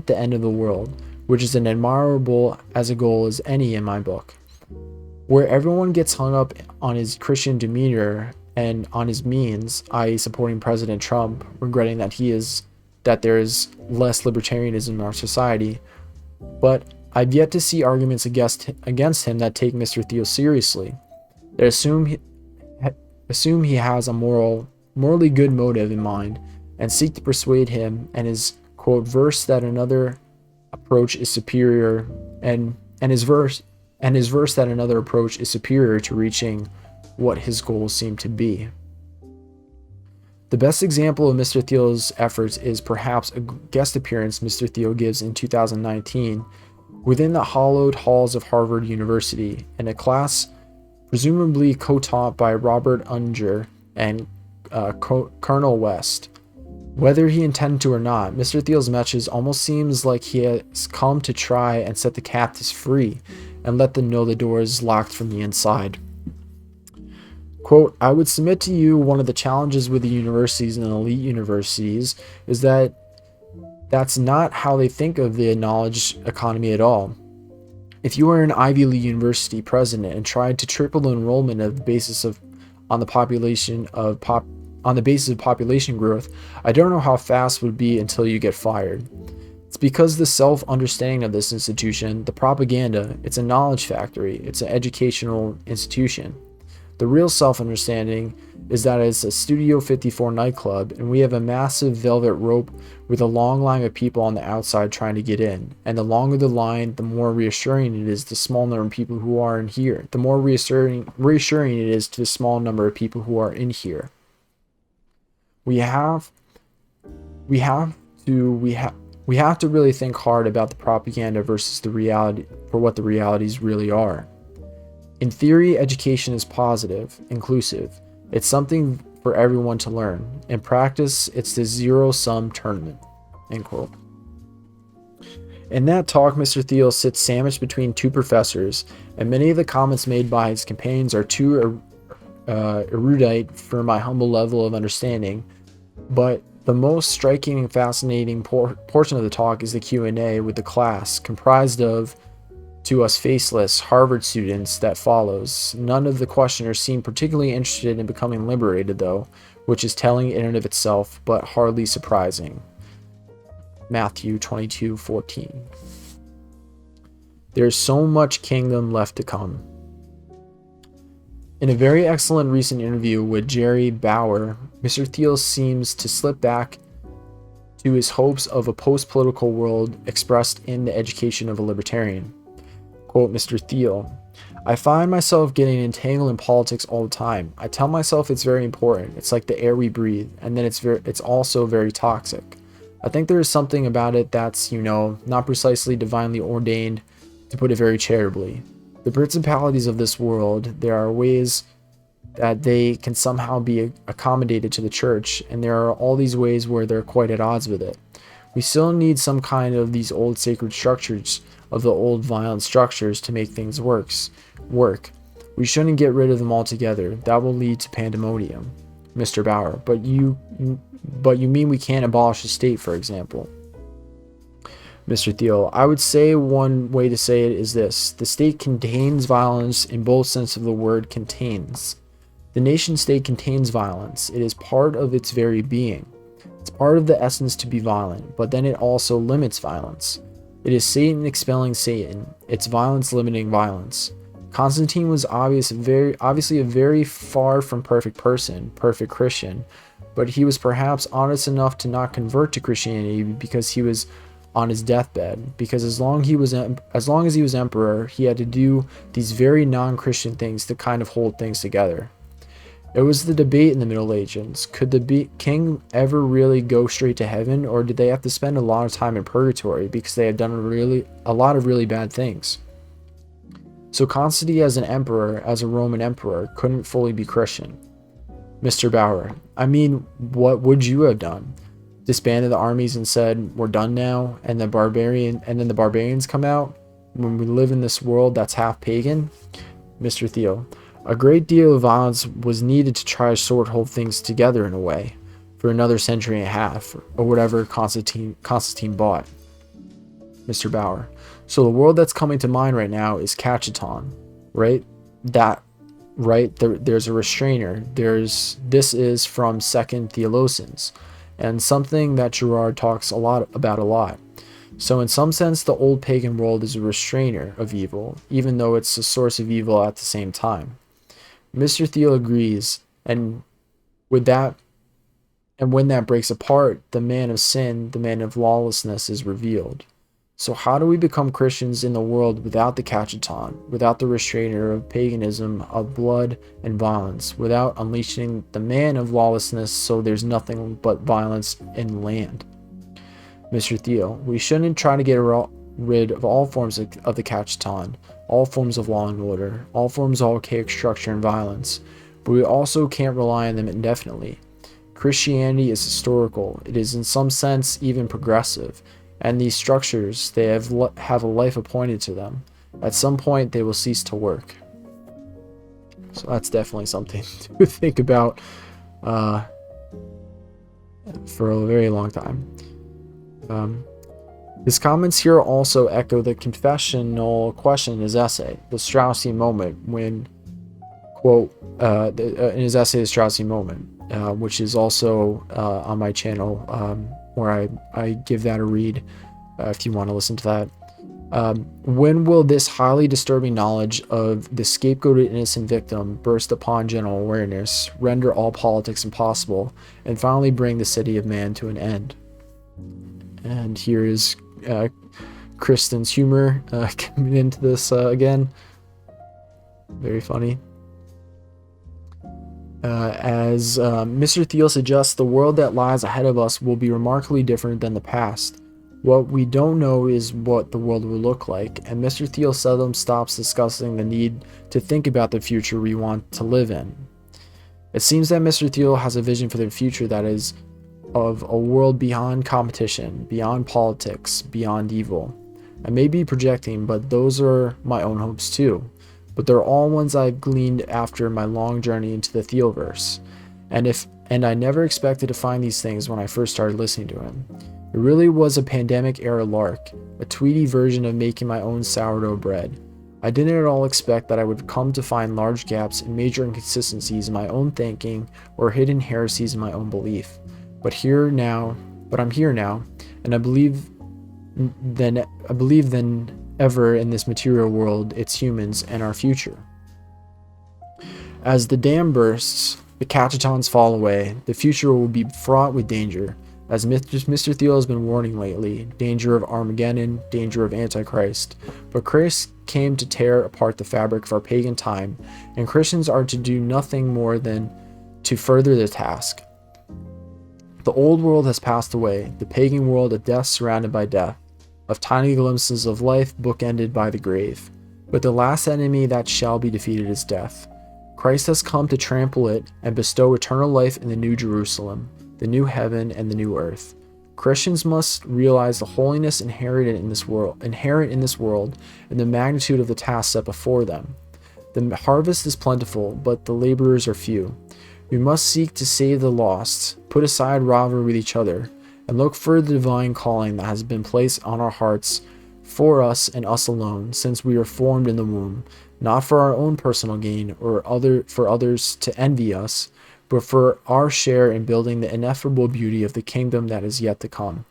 the end of the world, which is as admirable as a goal as any in my book. Where everyone gets hung up on his Christian demeanor and on his means, i.e. supporting President Trump, regretting that there is less libertarianism in our society, but I've yet to see arguments against him that take Mr. Thiel seriously. They assume he has a morally good motive in mind and seek to persuade him and his quote verse that another approach is superior and his verse that another approach is superior to reaching what his goals seem to be. The best example of Mr. Thiel's efforts is perhaps a guest appearance Mr. Thiel gives in 2019 within the hallowed halls of Harvard University in a class presumably co-taught by Robert Unger and Colonel West. Whether he intended to or not, Mr. Thiel's message almost seems like he has come to try and set the captives free and let them know the door is locked from the inside. Quote, I would submit to you one of the challenges with the universities and elite universities is that that's not how they think of the knowledge economy at all. If you were an Ivy League university president and tried to triple the enrollment on the basis of population growth, I don't know how fast it would be until you get fired. It's because the self-understanding of this institution, the propaganda, it's a knowledge factory, it's an educational institution. The real self-understanding is that it's a Studio 54 nightclub and we have a massive velvet rope with a long line of people on the outside trying to get in. And the longer the line, the more reassuring it is to the small number of people who are in here. The more reassuring it is to the small number of people who are in here. We have to really think hard about the propaganda versus the reality for what the realities really are. In theory, education is positive, inclusive. It's something for everyone to learn. In practice, it's the zero-sum tournament. End quote. In that talk, Mr. Thiel sits sandwiched between two professors, and many of the comments made by his companions are too erudite for my humble level of understanding. But the most striking and fascinating portion of the talk is the Q&A with the class, comprised of, to us faceless Harvard students, that follows. None of the questioners seem particularly interested in becoming liberated, though, which is telling in and of itself, but hardly surprising. Matthew 22:14. There's so much kingdom left to come. In a very excellent recent interview with Jerry Bauer, Mr. Thiel seems to slip back to his hopes of a post-political world expressed in the education of a libertarian. Quote Mr. Thiel, I find myself getting entangled in politics all the time. I tell myself it's very important. It's like the air we breathe, and then it's also very toxic. I think there is something about it that's, not precisely divinely ordained, to put it very charitably. The principalities of this world, there are ways that they can somehow be accommodated to the church, and there are all these ways where they're quite at odds with it. We still need some kind of these old sacred structures, of the old violent structures to make things work. We shouldn't get rid of them altogether. That will lead to pandemonium. Mr. Bauer, but you mean we can't abolish the state, for example? Mr. Thiel, I would say one way to say it is this. The state contains violence in both sense of the word contains. The nation state contains violence. It is part of its very being. It's part of the essence to be violent, but then it also limits violence. It is Satan expelling Satan. It's violence limiting violence. Constantine was obviously a very far from perfect person, perfect Christian, but he was perhaps honest enough to not convert to Christianity because he was on his deathbed. Because as long as he was emperor, he had to do these very non-Christian things to kind of hold things together. It was the debate in the Middle Ages. Could the king ever really go straight to heaven, or did they have to spend a lot of time in purgatory because they had done a lot of really bad things? So Constantine as an emperor, as a Roman emperor, couldn't fully be Christian. Mr. Bauer, I mean, what would you have done? Disbanded the armies and said, we're done now, and then the barbarians come out when we live in this world that's half pagan? Mr. Thiel, a great deal of violence was needed to try to sort hold things together in a way for another century and a half, or whatever Constantine bought. Mr. Bauer, so the world that's coming to mind right now is Cacheton, right? There's a restrainer. This is from Second Theologians, and something that Girard talks a lot. So in some sense, the old pagan world is a restrainer of evil, even though it's a source of evil at the same time. Mr. Thiel agrees, and when that breaks apart, the man of sin, the man of lawlessness is revealed. So how do we become Christians in the world without the Cacheton, without the restrainer of paganism, of blood and violence, without unleashing the man of lawlessness so there's nothing but violence in the land? Mr. Thiel, we shouldn't try to get rid of all forms of the Cacheton, all forms of law and order, all forms of archaic structure and violence, but we also can't rely on them indefinitely. Christianity is historical. It is in some sense even progressive. And these structures, they have a life appointed to them. At some point, they will cease to work. So that's definitely something to think about for a very long time. His comments here also echo the confessional question in his essay, the Straussian moment, when, quote, in his essay, the Straussian moment, which is also on my channel, where I give that a read if you want to listen to that. When will this highly disturbing knowledge of the scapegoated innocent victim burst upon general awareness, render all politics impossible, and finally bring the city of man to an end? And here is Kristin's humor coming into this again. Very funny. As Mr. Thiel suggests, the world that lies ahead of us will be remarkably different than the past. What we don't know is what the world will look like, and Mr. Thiel seldom stops discussing the need to think about the future we want to live in. It seems that Mr. Thiel has a vision for the future that is of a world beyond competition, beyond politics, beyond evil. I may be projecting, but those are my own hopes too. But they're all ones I've gleaned after my long journey into the Thielverse. And I never expected to find these things when I first started listening to him. It really was a pandemic-era lark, a tweety version of making my own sourdough bread. I didn't at all expect that I would come to find large gaps and major inconsistencies in my own thinking or hidden heresies in my own belief. But I'm here now, and I believe then ever in this material world, its humans, and our future. As the dam bursts, the Cachetons fall away, the future will be fraught with danger. As Mr. Thiel has been warning lately, danger of Armageddon, danger of Antichrist. But Christ came to tear apart the fabric of our pagan time, and Christians are to do nothing more than to further the task. The old world has passed away, the pagan world of death surrounded by death, of tiny glimpses of life bookended by the grave. But the last enemy that shall be defeated is death. Christ has come to trample it and bestow eternal life in the new Jerusalem, the new heaven and the new earth. Christians must realize the holiness inherent in this world, and the magnitude of the task set before them. The harvest is plentiful, but the laborers are few. We must seek to save the lost, put aside rivalry with each other, and look for the divine calling that has been placed on our hearts for us and us alone, since we were formed in the womb, not for our own personal gain or for others to envy us, but for our share in building the ineffable beauty of the kingdom that is yet to come.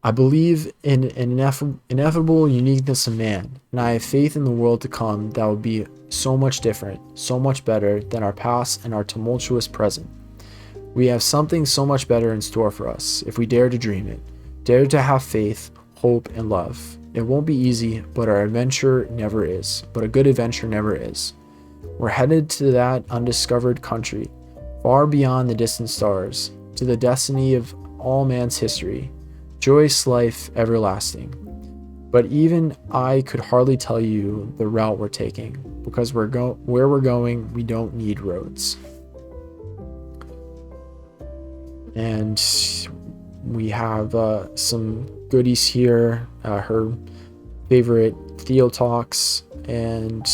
I believe in an ineffable uniqueness of man, and I have faith in the world to come that will be so much different, so much better than our past and our tumultuous present. We have something so much better in store for us, if we dare to dream it, dare to have faith, hope, and love. It won't be easy, but a good adventure never is. We're headed to that undiscovered country, far beyond the distant stars, to the destiny of all man's history, joyous life everlasting. but even I could hardly tell you the route we're taking, because where we're going, we don't need roads. And we have some goodies here, her favorite Thiel talks, and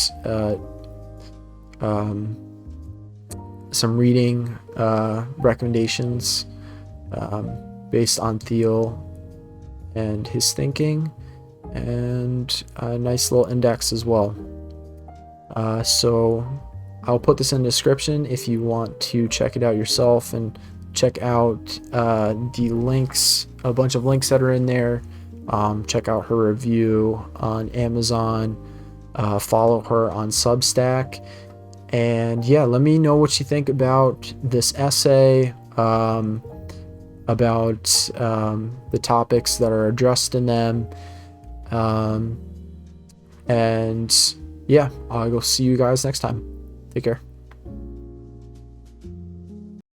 some reading recommendations based on Thiel and his thinking, and a nice little index as well. So I'll put this in the description if you want to check it out yourself, and check out the links, a bunch of links that are in there. Check out her review on Amazon, follow her on Substack, and yeah, let me know what you think about this essay, about the topics that are addressed in them, and yeah, I will see you guys next time. Take care.